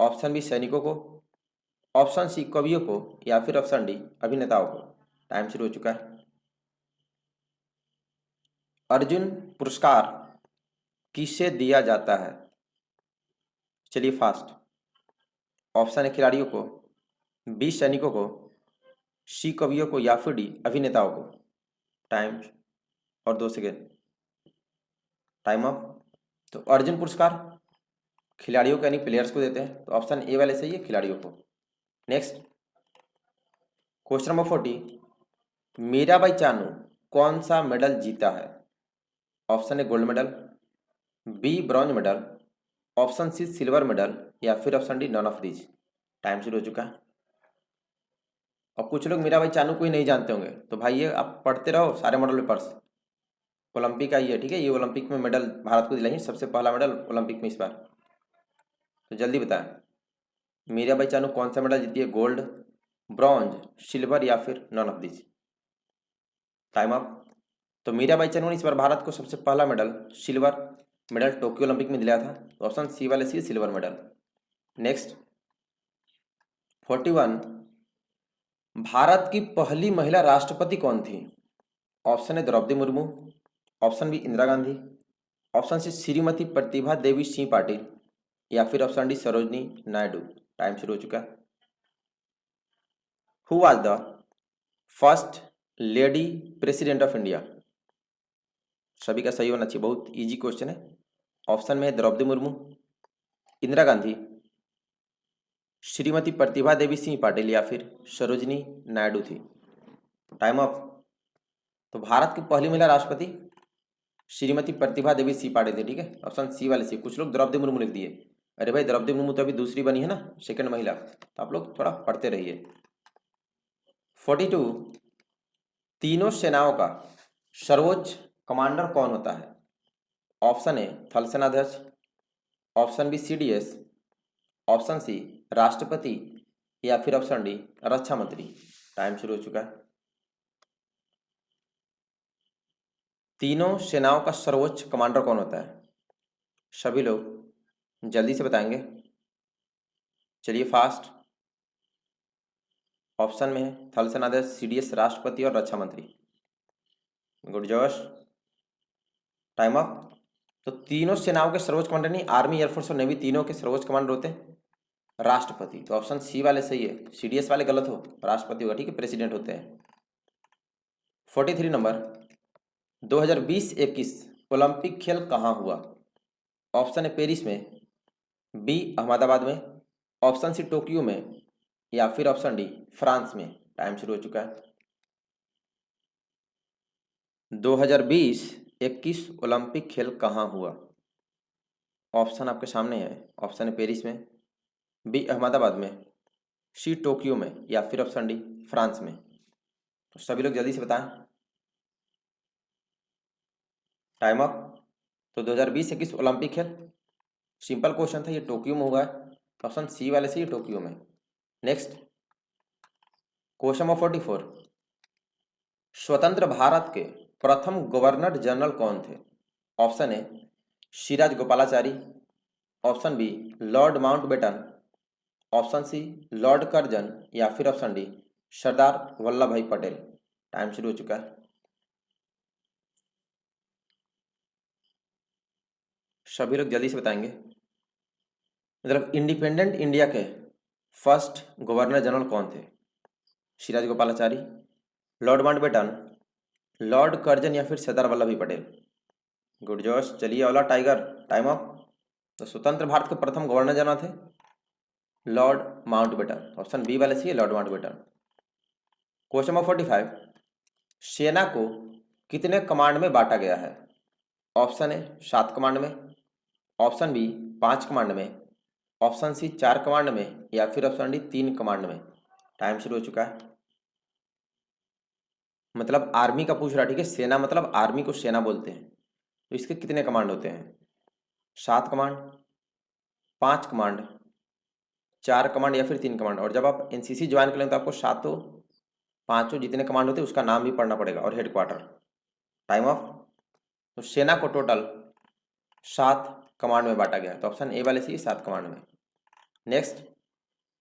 ऑप्शन बी सैनिकों को, ऑप्शन सी कवियों को, या फिर ऑप्शन डी अभिनेताओं को। टाइम शुरू हो चुका है। अर्जुन पुरस्कार किसे दिया जाता है? चलिए फास्ट। ऑप्शन ए खिलाड़ियों को, बी सैनिकों को, सी कवियों को, या फिर डी अभिनेताओं को। टाइम और 2 सेकेंड, टाइम अप। तो अर्जुन पुरस्कार खिलाड़ियों को यानी प्लेयर्स को देते हैं, तो ऑप्शन ए वाले सही है, खिलाड़ियों को। Next question number 40, Mirabai Chanu कौन सा मेडल जीता है? Option a gold medal, b bronze medal, option c silver medal, या फिर option d none of these. Time शुरू हो चुका है। और कुछ लोग मीराबाई चानू को ही नहीं जानते होंगे, तो भाई ये आप पढ़ते रहो सारे मॉडल पेपर्स, ओलंपिक का ये, ठीक है, ये ओलंपिक में मेडल भारत को दिलाई, सबसे पहला मेडल ओलंपिक में इस बार। तो जल्दी बताएं, मीराबाई चानू कौन सा मेडल जीती है? गोल्ड, ब्रॉन्ज, सिल्वर, या फिर non of these. Time up. तो मीराबाई चानू ने इस बार भारत को सबसे पहला medal silver medal Tokyo Olympic में दिलाया था, तो ऑप्शन सी वाले C silver medal. Next 41, Bharat की पहली महिला राष्ट्रपति कौन थी? ऑप्शन है Droupadi Murmu, option B Indira Gandhi, option सी श्रीमती प्रतिभा देवी सिंह पाटिल या फिर option D Sarojini Naidu. Time शुरू हो चुका है। Who was the first lady president of India? सभी का सही होना चाहिए, बहुत इजी क्वेश्चन है। ऑप्शन में है द्रौपदी मुर्मू, इंदिरा गांधी, श्रीमती प्रतिभा देवी सिंह पाटिल या फिर सरोजनी नायडू थी। Time off. तो भारत की पहली महिला राष्ट्रपति श्रीमती प्रतिभा देवी सिंह पाटिल थी, ठीक है। ऑप्शन सी वाले सी। कुछ लोग द्रौपदी मुर्मू लिख दिए। अरे भाई द्रौपदी मुर्मू तो अभी दूसरी बनी है ना, सेकंड महिला, तो आप लोग थोड़ा पढ़ते रहिए। 42 तीनों सेनाओं का सर्वोच्च कमांडर कौन होता है? ऑप्शन ए थल सेनाध्यक्ष, option b CDS, option c राष्ट्रपति या फिर ऑप्शन डी रक्षा मंत्री। टाइम शुरू हो चुका है। तीनों सेनाओं का सर्वोच्च कमांडर कौन होता है? सभी लोग जल्दी से बताएंगे, चलिए फास्ट। ऑप्शन में है थल सेनाध्यक्ष, सीडीएस, राष्ट्रपति और रक्षा मंत्री। गुड जोश। Time up. तो तीनों सेनाओं के सर्वोच्च कमांडर नहीं, आर्मी, एयरफोर्स और नेवी तीनों के सर्वोच्च कमांडर होते हैं राष्ट्रपति। तो ऑप्शन सी वाले सही है, सीडीएस वाले गलत हो, राष्ट्रपति होगा, ठीक है, प्रेसिडेंट होते हैं। 43 नंबर, 2020-21 ओलंपिक खेल कहाँ हुआ? ऑप्शन है पेरिस में, बी अहमदाबाद में, ऑप्शन सी टोक्यो में या फिर ऑप्शन डी फ्रांस में। टाइम शुरू हो चुका है। 2020-21 ओलंपिक खेल कहाँ हुआ? ऑप्शन आपके सामने है। ऑप्शन है पेरिस में, बी अहमदाबाद में, सी टोक्यो में या फिर ऑप्शन डी फ्रांस में। तो सभी लोग जल्दी से बताएं। Time up. तो 2020-21 ओलंपिक खेल सिंपल क्वेश्चन था, ये टोक्यो में हुआ है। ऑप्शन सी वाले से ये टोक्यो में। नेक्स्ट क्वेश्चन नंबर 44, स्वतंत्र भारत के प्रथम गवर्नर जनरल कौन थे? Option a Shiraj Gopalachari, option b Lord Mountbatten, option c Lord Curzon या फिर ऑप्शन डी सरदार वल्लभ भाई पटेल। टाइम शुरू हो चुका है। सभी लोग जल्दी से बताएंगे। मतलब इंडिपेंडेंट इंडिया के फर्स्ट गवर्नर जनरल कौन थे? Siraj Gopalachari, Lord Mountbatten, Lord Curzon या फिर सरदार वल्लभ भाई पटेल। गुड जोश। चलिए अगला टाइगर। Time up. तो स्वतंत्र भारत के प्रथम गवर्नर जनरल थे लॉर्ड माउंटबेटन। ऑप्शन बी वाले सी लॉर्ड माउंटबेटन। क्वेश्चन नंबर 45, सेना को कितने कमांड में बांटा गया है? ऑप्शन ए 7 कमांड में, ऑप्शन बी 5 कमांड में, ऑप्शन सी 4 कमांड में या फिर ऑप्शन डी 3 कमांड में। टाइम शुरू हो चुका है। मतलब आर्मी का पूछ रहा है, ठीक है। सेना मतलब आर्मी को सेना बोलते हैं। तो इसके कितने कमांड होते हैं? 7 कमांड, 5 कमांड, 4 कमांड या फिर 3 कमांड। और जब आप एनसीसी ज्वाइन करेंगे तो आपको सातों पांचों जितने कमांड होते हैं उसका नाम भी पढ़ना पड़ेगा और हेडक्वार्टर। Time off. तो सेना को टोटल 7 कमांड में बांटा गया। तो ऑप्शन ए वाले से 7 कमांड में। नेक्स्ट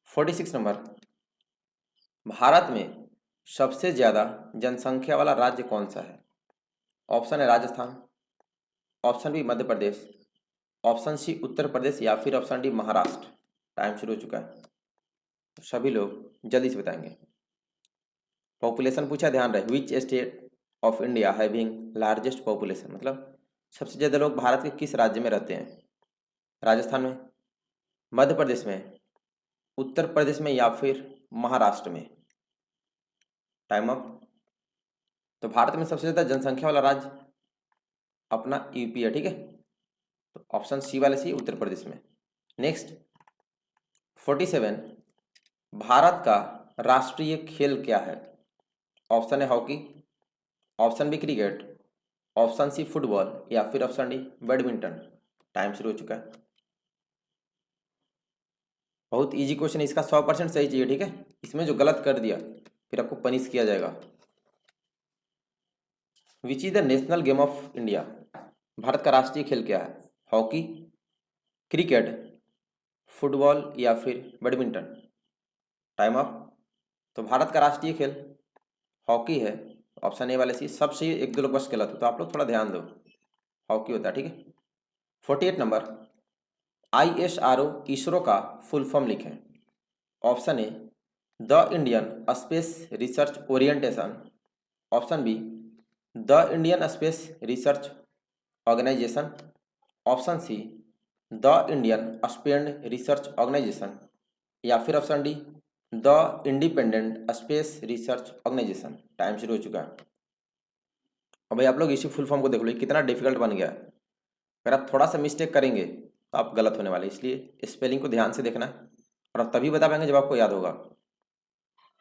46 नंबर, भारत में सबसे ज्यादा जनसंख्या वाला राज्य कौन सा है? ऑप्शन है Rajasthan, option B Madhya Pradesh, option C Uttar Pradesh या फिर ऑप्शन डी महाराष्ट्र। टाइम शुरू हो चुका है। तो सभी लोग जल्दी से बताएंगे। पॉपुलेशन पूछा, ध्यान रहे। Which state of India having largest population, मतलब सबसे ज़्यादा लोग भारत के किस राज्य में रहते हैं? राजस्थान में, मध्य प्रदेश में, उत्तर प्रदेश में या फिर महाराष्ट्र में। Time up. तो भारत में सबसे ज़्यादा जनसंख्या वाला राज्य अपना यूपी है, ठीक है। तो ऑप्शन सी वाले सी उत्तर प्रदेश में। नेक्स्ट 47, भारत का राष्ट्रीय खेल क्या है? ऑप्शन है hockey, option b cricket, option c football या फिर ऑप्शन डी बैडमिंटन। टाइम शुरू हो चुका है। बहुत इजी क्वेश्चन है, इसका 100% सही चाहिए, ठीक है। इसमें जो गलत कर दिया फिर आपको पनिश किया जाएगा। Which is the national game of India, Bharat का राष्ट्रीय खेल क्या है? हॉकी, क्रिकेट, फुटबॉल या फिर बैडमिंटन। Time up. तो भारत का राष्ट्रीय खेल हॉकी है। ऑप्शन ए वाले सी सब सही, 1-2 लोग बस गलत हो, तो आप लोग थोड़ा ध्यान दो। हॉकी होता है, ठीक है। 48 नंबर, ISRO इसरो का फुल फॉर्म लिखें। Option A the Indian space research orientation, option B the Indian space research organisation, option C the Indian space research organisation, या फिर option D the independent space research organisation. Time शुरू हो चुका है। और भाई आप लोग इसी फुल फॉर्म को देख लो, कितना डिफिकल्ट बन गया है। अगर आप थोड़ा सा मिस्टेक करेंगे तो आप गलत होने वाले, इसलिए स्पेलिंग को ध्यान से देखना है और आप तभी बता पाएंगे जब आपको याद होगा।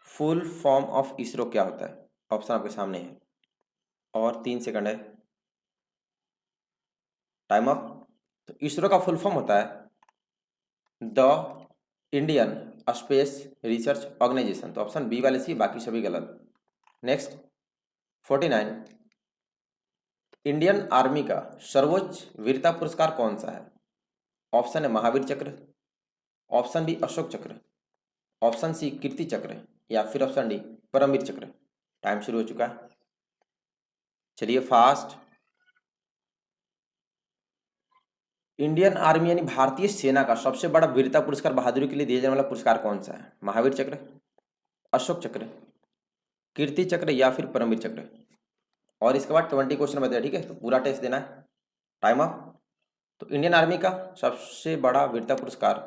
फुल फॉर्म ऑफ इसरो क्या होता है? ऑप्शन आपके सामने है और 3 सेकंड है, टाइम अप। तो इसरो का फुल फॉर्म होता है the Indian space research organisation. तो ऑप्शन बी वाले सी, बाकी सभी गलत। नेक्स्ट 49, इंडियन आर्मी का सर्वोच्च वीरता पुरस्कार कौन सा है? ऑप्शन है महावीर चक्र, ऑप्शन बी अशोक चक्र, ऑप्शन सी कीर्ति चक्र, या फिर ऑप्शन डी परमवीर चक्र। टाइम शुरू हो चुका है, चलिए फास्ट। इंडियन आर्मी यानी भारतीय सेना का सबसे बड़ा वीरता पुरस्कार, बहादुरी के लिए दिया जाने वाला पुरस्कार कौन सा है? महावीर चक्र, अशोक चक्र, कीर्ति चक्र, या फिर परमवीर चक्र। और इसके बाद 20 क्वेश्चन बताया, ठीक है? तो पूरा टेस्ट देना है। Time up. तो इंडियन आर्मी का सबसे बड़ा वीरता पुरस्कार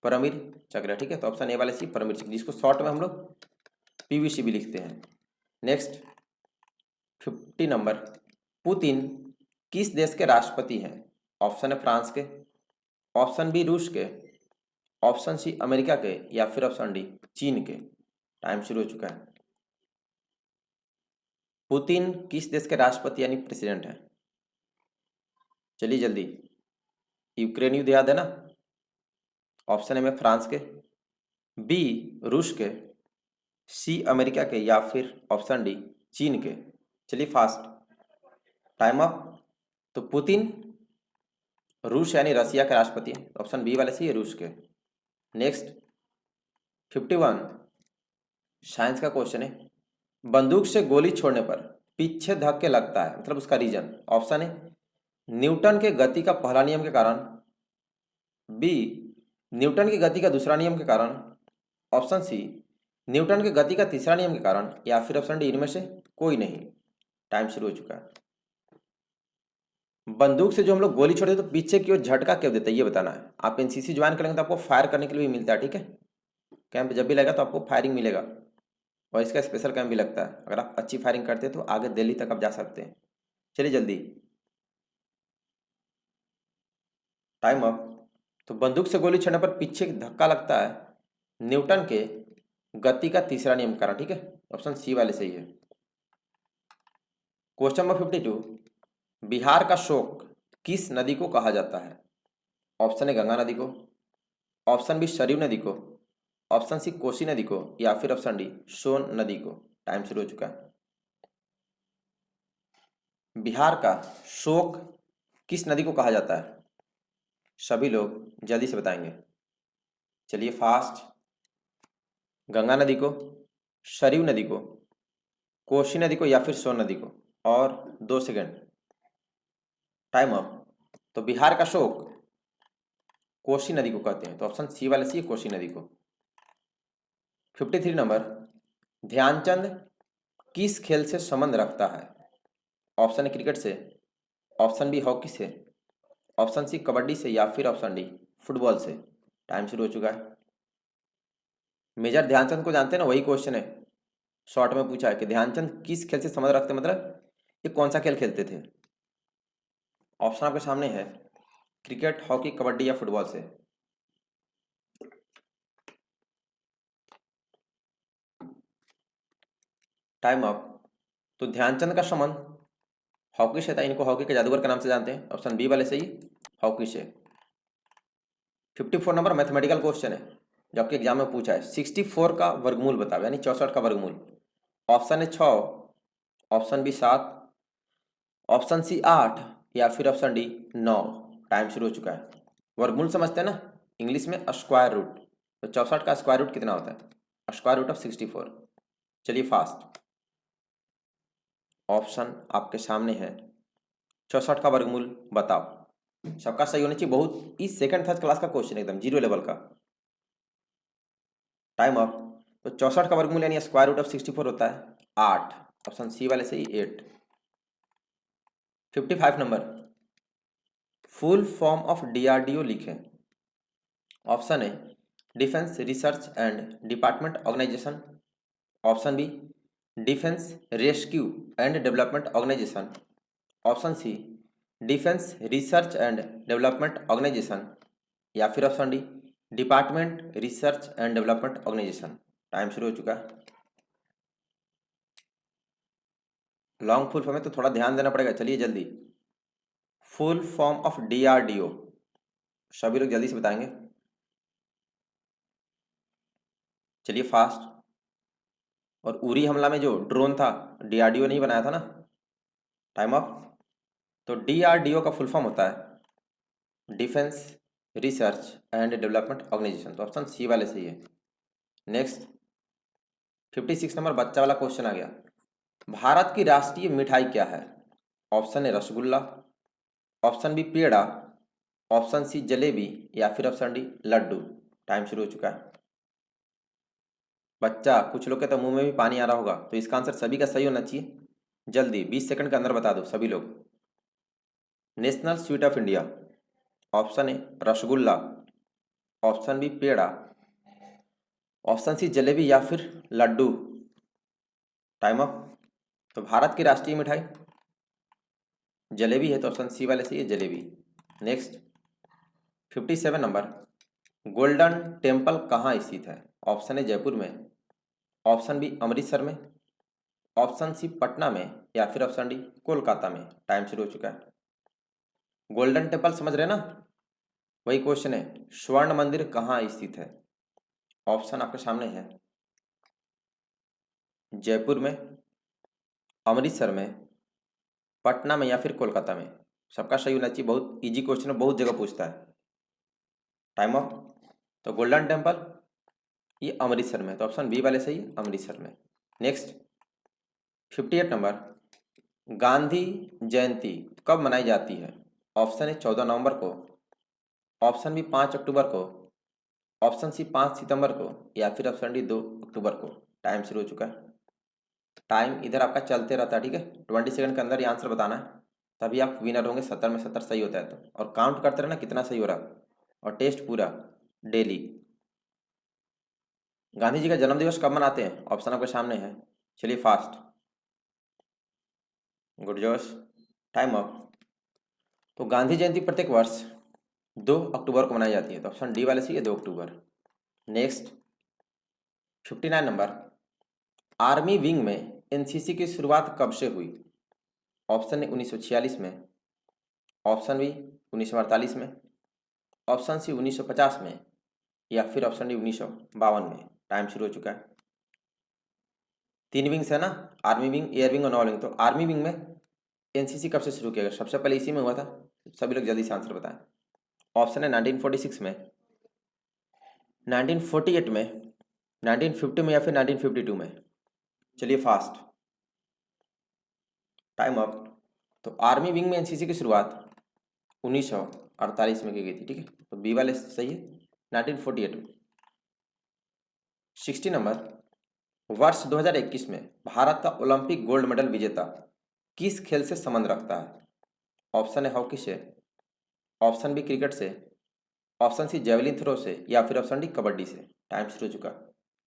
परमवीर चक्र है, ठीक है? तो ऑप्शन ए वाले सी परमवीर चक्र, जिसको शॉर्ट में हम लोग PVC भी लिखते हैं। नेक्स्ट 50 नंबर, पुतिन किस देश के राष्ट्रपति हैं? ऑप्शन है फ्रांस के, ऑप्शन बी रूस के, ऑप्शन सी अमेरिका के, या फिर ऑप्शन डी चीन के। टाइम शुरू हो चुका है। पुतिन किस देश के राष्ट्रपति यानी प्रेसिडेंट है? चलिए जल्दी। यूक्रेन युद्ध याद है ना? ऑप्शन है में फ्रांस के, बी रूस के, सी अमेरिका के, या फिर ऑप्शन डी चीन के। चलिए फास्ट, टाइम अप। तो पुतिन रूस यानी रसिया के राष्ट्रपति है, ऑप्शन बी वाले सी रूस के। नेक्स्ट 51, साइंस का क्वेश्चन है, बंदूक से गोली छोड़ने पर पीछे धक्के लगता है, मतलब उसका रीजन। ऑप्शन है न्यूटन के गति का पहला नियम के कारण, बी न्यूटन की गति का दूसरा नियम के कारण, ऑप्शन सी न्यूटन के गति का तीसरा नियम के कारण, या फिर ऑप्शन डी इनमें से कोई नहीं। टाइम शुरू हो चुका है। बंदूक से जो हम लोग गोली छोड़ते तो पीछे की ओर झटका क्यों देते हैं, ये बताना है। आप NCC ज्वाइन करेंगे तो आपको फायर करने के लिए भी मिलता है, ठीक है? कैंप जब भी लगेगा तो आपको फायरिंग मिलेगा, और इसका स्पेशल कैंप भी लगता है। अगर आप अच्छी फायरिंग करते हैं तो आगे दिल्ली तक आप जा सकते हैं। चलिए जल्दी, टाइम अप। तो बंदूक से गोली छोड़ने पर पीछे धक्का लगता है न्यूटन के गति का तीसरा नियम के कारण, ठीक है? ऑप्शन सी वाले सही है। क्वेश्चन नंबर 52, बिहार का शोक किस नदी को कहा जाता है? ऑप्शन है गंगा नदी को, ऑप्शन बी सरयू नदी को, ऑप्शन सी कोसी नदी को, या फिर ऑप्शन डी सोन नदी को। टाइम शुरू हो चुका है। बिहार का शोक किस नदी को कहा जाता है? सभी लोग जल्दी से बताएंगे। चलिए फास्ट, गंगा नदी को, सरयू नदी को, कोसी नदी को, या फिर सोन नदी को। और 2 सेकंड, टाइम अप। तो बिहार का शोक कोसी नदी को कहते हैं, तो ऑप्शन सी वाले सी कोसी नदी को। 53 नंबर, ध्यानचंद किस खेल से संबंध रखता है? ऑप्शन ए क्रिकेट से, ऑप्शन बी हॉकी से, ऑप्शन सी कबड्डी से, या फिर ऑप्शन डी फुटबॉल से। टाइम शुरू हो चुका है। मेजर ध्यानचंद को जानते हैं ना, वही क्वेश्चन है, शॉर्ट में पूछा है कि ध्यानचंद किस खेल से संबंध रखते हैं, मतलब ये कौन सा खेल खेलते थे। ऑप्शन आपके सामने है, क्रिकेट, हॉकी, कबड्डी या फुटबॉल से। Time up. तो ध्यानचंद का संबंध हॉकी से था, इनको हॉकी के जादूगर के नाम से जानते हैं, ऑप्शन बी वाले सही हॉकी से। 54 नंबर, मैथमेटिकल क्वेश्चन है जो आपके एग्जाम में पूछा है, 64 का वर्गमूल बताओ, यानी 64 का वर्गमूल। ऑप्शन है 6, ऑप्शन बी 7, ऑप्शन सी 8, या फिर ऑप्शन डी 9। टाइम शुरू हो चुका है। वर्गमूल समझते हैं ना, इंग्लिश में स्क्वायर रूट। तो 64 का स्क्वायर रूट कितना होता है? Square root of 64। चलिए फास्ट, ऑप्शन आपके सामने है, 64 का वर्गमूल बताओ। सबका सही होना चाहिए। बहुत ही सेकंड थर्ड क्लास का क्वेश्चन, एकदम जीरो लेवल का। Time up. तो 64 का वर्गमूल यानी स्क्वायर रूट ऑफ 64 होता है 8। ऑप्शन सी वाले से ही 8। 55 number, full form of DRDO लिखें। Option A defence research and department organisation. Option B defence rescue and development organisation. Option C defence research and development organisation. या फिर option D department research and development organisation. Time शुरू हो चुका है। Long full form में तो थोड़ा ध्यान देना पड़ेगा, चलिए जल्दी। फुल फॉर्म ऑफ डीआरडीओ, सभी लोग जल्दी से बताएंगे, चलिए फास्ट। और उरी हमला में जो ड्रोन था डीआरडीओ नहीं बनाया था ना। Time up. तो डीआरडीओ का फुल फॉर्म होता है defence research and development organisation. तो ऑप्शन सी वाले सही है। नेक्स्ट 56 नंबर, बच्चा वाला क्वेश्चन आ गया। भारत की राष्ट्रीय मिठाई क्या है? Option A rasgulla. Option B peda. Option C jalebi. या फिर ऑप्शन डी लड्डू। टाइम शुरू हो चुका है। बच्चा, कुछ लोग के तो मुंह में भी पानी आ रहा होगा, तो इसका आंसर सभी का सही होना चाहिए। जल्दी 20 सेकंड के अंदर बता दो सभी लोग। National sweet of India. Option A rasgulla. Option B peda. Option C jalebi या फिर लड्डू। Time up. तो भारत की राष्ट्रीय मिठाई जलेबी है, तो ऑप्शन सी वाले से ये jalebi. Next 57 number, golden temple कहाँ स्थित है? ऑप्शन ए जयपुर में। ऑप्शन बी अमृतसर में। ऑप्शन सी पटना में। या फिर ऑप्शन डी कोलकाता में। टाइम शुरू हो चुका है। गोल्डन टेम्पल समझ रहे ना, वही क्वेश्चन है, स्वर्ण मंदिर कहाँ स्थित है? ऑप्शन आपके सामने है, जयपुर में, अमृतसर में, पटना में या फिर कोलकाता में। सबका सही होना चाहिए, बहुत इजी क्वेश्चन है, बहुत जगह पूछता है। Time off. तो गोल्डन टेम्पल ये अमृतसर में, तो ऑप्शन बी वाले सही है, अमृतसर में। नेक्स्ट 58 नंबर, गांधी जयंती कब मनाई जाती है? ऑप्शन ए 14 नवंबर को। ऑप्शन बी 5 अक्टूबर को। ऑप्शन सी 5 सितंबर को। या फिर ऑप्शन डी 2 अक्टूबर को। टाइम शुरू हो चुका है। टाइम इधर आपका चलते रहता है, ठीक है। 20 सेकंड के अंदर ये आंसर बताना है, तभी आप विनर होंगे। 70 में 70 सही होता है तो। और काउंट करते रहना कितना सही हो रहा है। और टेस्ट पूरा डेली। गांधी जी का जन्म दिवस कब मनाते हैं? ऑप्शन आपके सामने है, चलिए फास्ट। गुड जोश। Time up. तो गांधी जयंती प्रत्येक वर्ष 2 अक्टूबर को मनाई जाती है, तो ऑप्शन डी वाले से 2 अक्टूबर। नेक्स्ट 59 नंबर, आर्मी विंग में एनसीसी की शुरुआत कब से हुई? ऑप्शन ए 1946 में। ऑप्शन बी 1948 में। ऑप्शन सी 1950 में। या फिर ऑप्शन डी 1952 में। टाइम शुरू हो चुका है। 3 विंग्स है ना, आर्मी विंग, एयर विंग और नॉन विंग। तो आर्मी विंग में एनसीसी कब से शुरू किया गया? सबसे पहले इसी में हुआ था। सभी लोग जल्दी से आंसर बताएं। ऑप्शन है 1946 में, 1948 में, 1950 में या फिर 1952 में। चलिए फास्ट। Time up. तो आर्मी विंग में एनसीसी की शुरुआत 1948 में की गई थी, ठीक है। तो बी वाले सही है, 1948 में। 60 नंबर, वर्ष 2021 में भारत का ओलंपिक गोल्ड मेडल विजेता किस खेल से संबंध रखता है? ऑप्शन है हॉकी से। ऑप्शन बी क्रिकेट से। ऑप्शन सी जेवलिन थ्रो से। या फिर ऑप्शन डी कबड्डी से। टाइम शुरू हो चुका।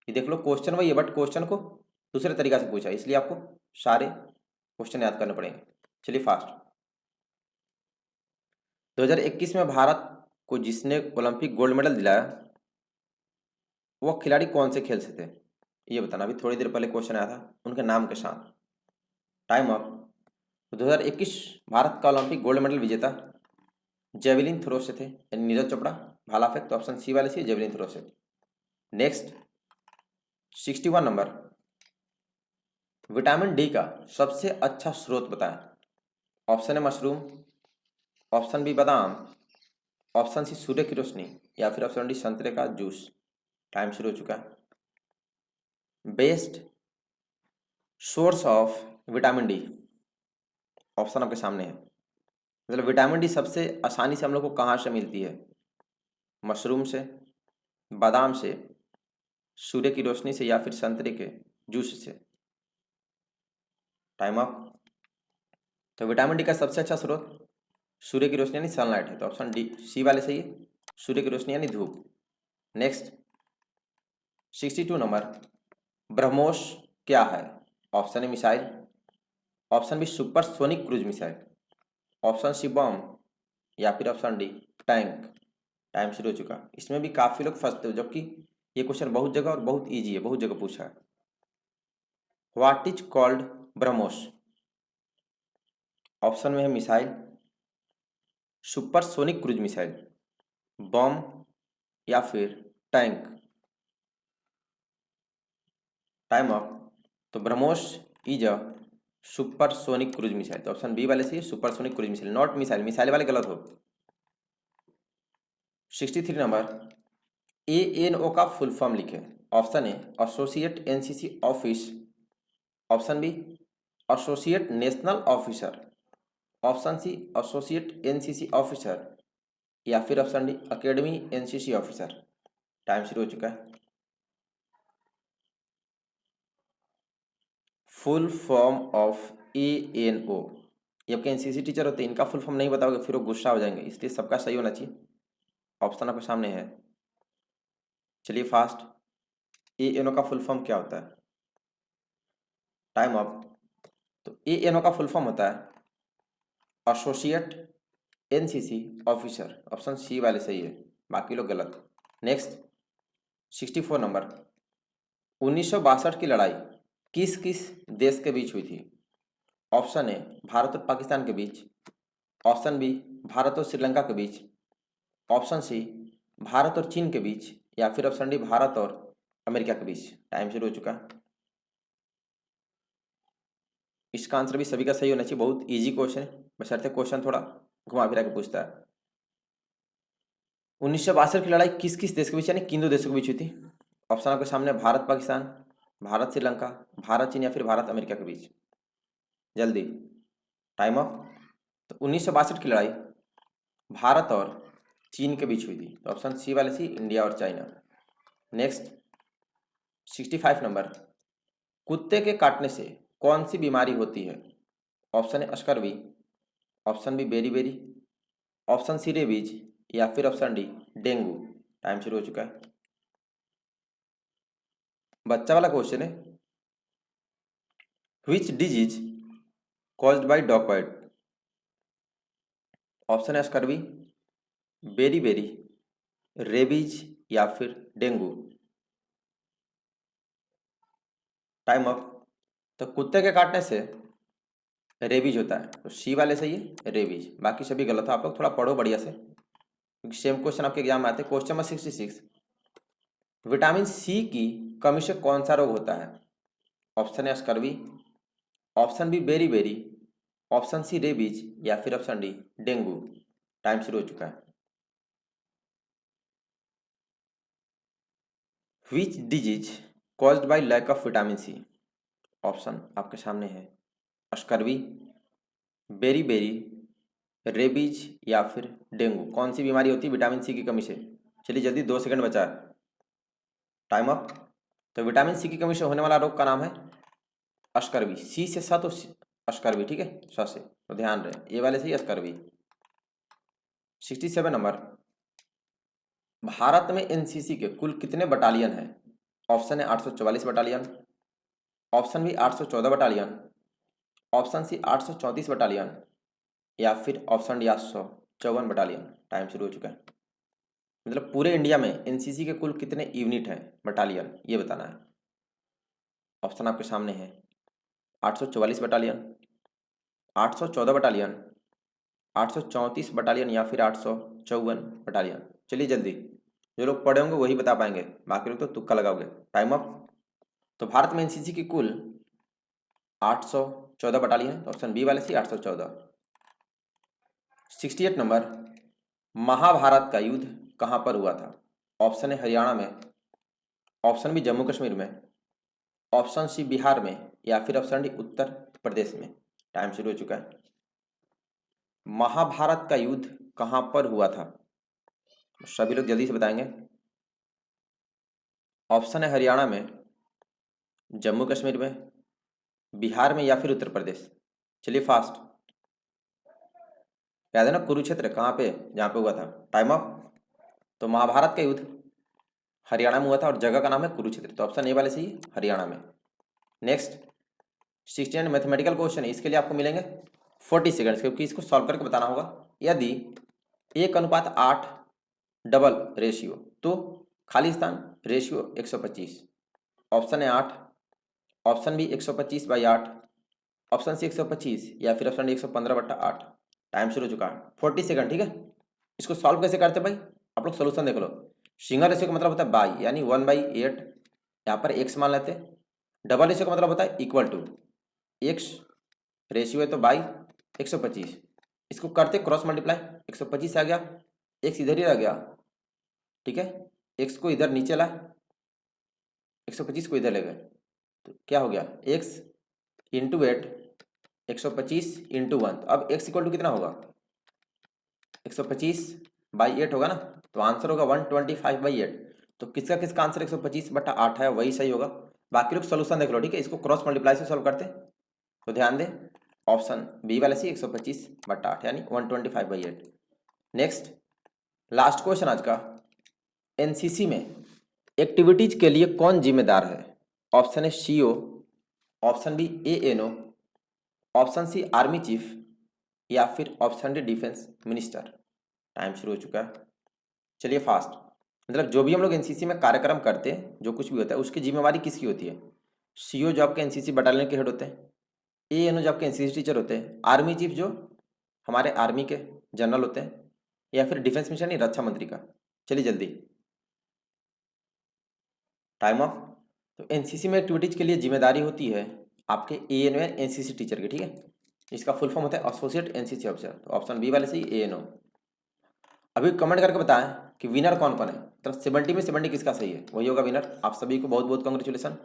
ये देख लो क्वेश्चन वही है, बट क्वेश्चन को दूसरे तरीका से पूछा, इसलिए आपको सारे क्वेश्चन याद करने पड़ेंगे। चलिए फास्ट। 2021 में भारत को जिसने ओलंपिक गोल्ड मेडल दिलाया, वो खिलाड़ी कौन से खेल से थे? ये बताना। अभी थोड़ी देर पहले क्वेश्चन आया था उनके नाम के साथ। Time up. 2021 भारत का ओलंपिक गोल्ड मेडल विजेता जेवलिन थ्रो से थे, यानी नीरज चोपड़ा, भाला फेंक। तो ऑप्शन सी वाले से जेवलिन थ्रो से। नेक्स्ट 61 नंबर, विटामिन डी का सबसे अच्छा स्रोत बताएं। ऑप्शन है मशरूम। ऑप्शन बी बादाम। ऑप्शन सी सूर्य की रोशनी। या फिर ऑप्शन डी संतरे का जूस। टाइम शुरू हो चुका है। Best source of vitamin D, option आपके सामने है, मतलब विटामिन डी सबसे आसानी से हम लोग को कहाँ से मिलती है? मशरूम से, बादाम से, सूर्य की रोशनी से, या फिर संतरे के जूस से। Time up. तो विटामिन डी का सबसे अच्छा स्रोत सूर्य की रोशनी यानी सनलाइट है, तो ऑप्शन डी सी वाले सही है, सूर्य की रोशनी यानी धूप। नेक्स्ट 62 नंबर, ब्रह्मोस क्या है? Option A missile, option B supersonic cruise missile, option C bomb, या फिर ऑप्शन डी टैंक। टाइम शुरू हो चुका। इसमें भी काफ़ी लोग फंसते हो, जबकि ये क्वेश्चन बहुत जगह और बहुत ईजी है, बहुत जगह पूछा है। What is called BrahMos? Option में है missile, supersonic cruise missile, bomb, या फिर टैंक। Time up. तो BrahMos is a supersonic cruise missile, तो ऑप्शन बी वाले से supersonic cruise missile, not missile, missile वाले गलत हो। 63 नंबर, ANO का फुल फॉर्म लिखें। Option A associate NCC office, option B associate national officer, option C associate NCC officer, या फिर option D academy NCC officer. Time शुरू हो चुका है। फुल फॉर्म ऑफ ANO, ये आपके NCC टीचर होते हैं, इनका फुल फॉर्म नहीं बताओगे फिर वो गुस्सा हो जाएंगे, इसलिए सबका सही होना चाहिए। ऑप्शन आपके सामने है, चलिए फास्ट। ANO का फुल फॉर्म क्या होता है? Time up. तो ANO का फुल फॉर्म होता है associate NCC officer, option C वाले सही है, बाकी लोग गलत। नेक्स्ट 64 नंबर, 1962 की लड़ाई किस किस देश के बीच हुई थी? ऑप्शन ए भारत और पाकिस्तान के बीच, ऑप्शन बी भारत और श्रीलंका के बीच, ऑप्शन सी भारत और चीन के बीच, या फिर ऑप्शन डी भारत और अमेरिका के बीच। टाइम शुरू हो चुका है। इसका आंसर भी सभी का सही होना चाहिए, बहुत इजी क्वेश्चन है, बशर्ते क्वेश्चन थोड़ा घुमा फिरा के पूछता है। 1962 की लड़ाई किस किस देश के बीच यानी किन दो देशों के बीच हुई थी? ऑप्शन आपके सामने, भारत पाकिस्तान, भारत श्रीलंका, भारत चीन, या फिर भारत अमेरिका के बीच। जल्दी, टाइम अप। तो 1962 की लड़ाई भारत और चीन के बीच हुई थी, तो ऑप्शन सी वाले सी इंडिया और चाइना। नेक्स्ट 65 नंबर, कुत्ते के काटने से कौन सी बीमारी होती है? Option A scurvy, option B beriberi, option C rabies, या फिर ऑप्शन डी डेंगू। टाइम शुरू हो चुका है। बच्चा वाला क्वेश्चन है। Which disease caused by dog bite? Option है स्कर्वी, बेरी बेरी, रेबीज, या फिर डेंगू। Time up. तो कुत्ते के काटने से रेबीज होता है, तो सी वाले सही है रेबीज, बाकी सभी गलत है। आप लोग थोड़ा पढ़ो बढ़िया से, क्योंकि सेम क्वेश्चन आपके एग्जाम में आते हैं। क्वेश्चन नंबर 66, विटामिन सी की कमी से कौन सा रोग होता है? ऑप्शन है scurvy, option B beriberi, option C rabies, या फिर ऑप्शन डी डेंगू। टाइम शुरू हो चुका है। Which disease caused by lack of vitamin C? Option आपके सामने है, स्कर्वी, बेरी बेरी, रेबीज, या फिर डेंगू। कौन सी बीमारी होती है विटामिन सी की कमी से? चलिए जल्दी, 2 सेकंड बचा है। Time up. तो विटामिन सी की कमी से होने वाला रोग का नाम है स्कर्वी। सी से स तो स्कर्वी, ठीक है, स से, तो ध्यान रहे ये वाले से ही स्कर्वी। 67 नंबर, भारत में एनसीसी के कुल कितने बटालियन हैं? ऑप्शन है 844 battalion, option B 814 battalion, option C 834 battalion, या फिर ऑप्शन डी 854 बटालियन। टाइम शुरू हो चुका है। मतलब पूरे इंडिया में एनसीसी के कुल कितने यूनिट हैं, बटालियन, ये बताना है। ऑप्शन आपके सामने है, 844 बटालियन, 814 बटालियन, 834 बटालियन, या फिर 854 बटालियन। चलिए जल्दी, जो लोग पढ़े होंगे वही बता पाएंगे, बाकी लोग तो तुक्का लगाओगे। Time up. तो भारत में एनसीसी की कुल 814 बटालियन, तो ऑप्शन बी वाले सी 814। 68 नंबर, महाभारत का युद्ध कहाँ पर हुआ था? ऑप्शन है हरियाणा में, ऑप्शन बी जम्मू कश्मीर में, ऑप्शन सी बिहार में, या फिर ऑप्शन डी उत्तर प्रदेश में। टाइम शुरू हो चुका है। महाभारत का युद्ध कहाँ पर हुआ था? सभी लोग जल्दी से बताएंगे। ऑप्शन है हरियाणा में, जम्मू कश्मीर में, बिहार में या फिर उत्तर प्रदेश। चलिए फास्ट। याद है ना कुरुक्षेत्र कहाँ पे, जहाँ पे हुआ था? Time up. तो महाभारत का युद्ध हरियाणा में हुआ था और जगह का नाम है कुरुक्षेत्र। तो ऑप्शन ए वाले सही है, हरियाणा में। नेक्स्ट 16 मैथमेटिकल क्वेश्चन है, इसके लिए आपको मिलेंगे 40 सेकंड्स, क्योंकि इसको सॉल्व करके बताना होगा। यदि 1:8 डबल रेशियो तो खाली स्थान रेशियो 125। ऑप्शन है 8, ऑप्शन बी 125/8, ऑप्शन सी 125 या फिर ऑप्शन डी 115/8। टाइम शुरू हो चुका है, 40 सेकंड, ठीक है। इसको सॉल्व कैसे करते भाई, आप लोग सोल्यूशन देख लो। सिंगल रेशियो का मतलब होता है बाई, यानी 1/8, यहाँ पर एक्स मान लेते हैं। डबल रेशियो का मतलब होता है इक्वल टू, एक्स रेशियो है तो बाई 125, इसको करते क्रॉस मल्टीप्लाई, 125 आ गया, एक्स इधर ही रह गया, ठीक है। एक्स को इधर नीचे ला, 125 को इधर ले गए, तो क्या हो गया, एक्स इंटू 8, 125 इंटू 1। तो अब एक्स इक्वल टू कितना होगा, 125/8 होगा ना, तो आंसर होगा 125/8। तो किसका आंसर 125/8 है, वही सही होगा। बाकी लोग सोल्यूशन देख लो, ठीक है। इसको क्रॉस मल्टीप्लाई से सॉल्व करते, तो ध्यान दें ऑप्शन बी वाले सी 125/8 यानी 125/8। नेक्स्ट लास्ट क्वेश्चन आज का, एनसीसी में एक्टिविटीज के लिए कौन जिम्मेदार है? ऑप्शन है CO, option B ANO, option C army chief या फिर option D defence minister. Time शुरू हो चुका है, चलिए फास्ट। मतलब जो भी हम लोग एनसीसी में कार्यक्रम करते हैं, जो कुछ भी होता है, उसकी जिम्मेवारी किसकी होती है? सीओ जो आपके एनसीसी बटालियन के हेड होते हैं, एएनओ जो आपके एनसीसी टीचर होते हैं, आर्मी चीफ जो हमारे आर्मी के जनरल होते हैं, या फिर डिफेंस मिनिस्टर नहीं, रक्षा मंत्री का। चलिए जल्दी, टाइम ऑफ। तो एनसीसी में एक्टिविटीज के लिए जिम्मेदारी होती है आपके एएनओ एनसीसी टीचर की, ठीक है। इसका फुल फॉर्म होता है एसोसिएट एनसीसी ऑफिसर। तो ऑप्शन बी वाले से एएनओ। अभी कमेंट करके बताएं कि विनर कौन कौन है, तो 70 में 70 किसका सही है, वही होगा विनर। आप सभी को बहुत बहुत कॉन्ग्रेचुलेसन।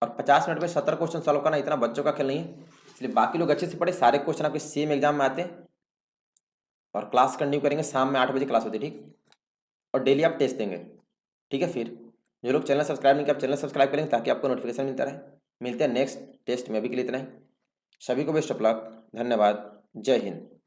और 50 मिनट में 70 क्वेश्चन सॉल्व करना इतना बच्चों का खेल नहीं है, इसलिए बाकी लोग अच्छे से पढ़े। सारे क्वेश्चन आपके सेम एग्जाम में आते हैं। और क्लास कंटिन्यू करेंगे, शाम में 8 बजे क्लास होती है, ठीक। और डेली आप टेस्ट देंगे, ठीक है। फिर जो लोग चैनल सब्सक्राइब नहीं किया, आप चैनल सब्सक्राइब करेंगे ताकि आपको नोटिफिकेशन मिलता रहे। मिलते हैं नेक्स्ट टेस्ट में, अभी के लिए इतना ही। सभी को बेस्ट ऑफ लक, धन्यवाद, जय हिंद।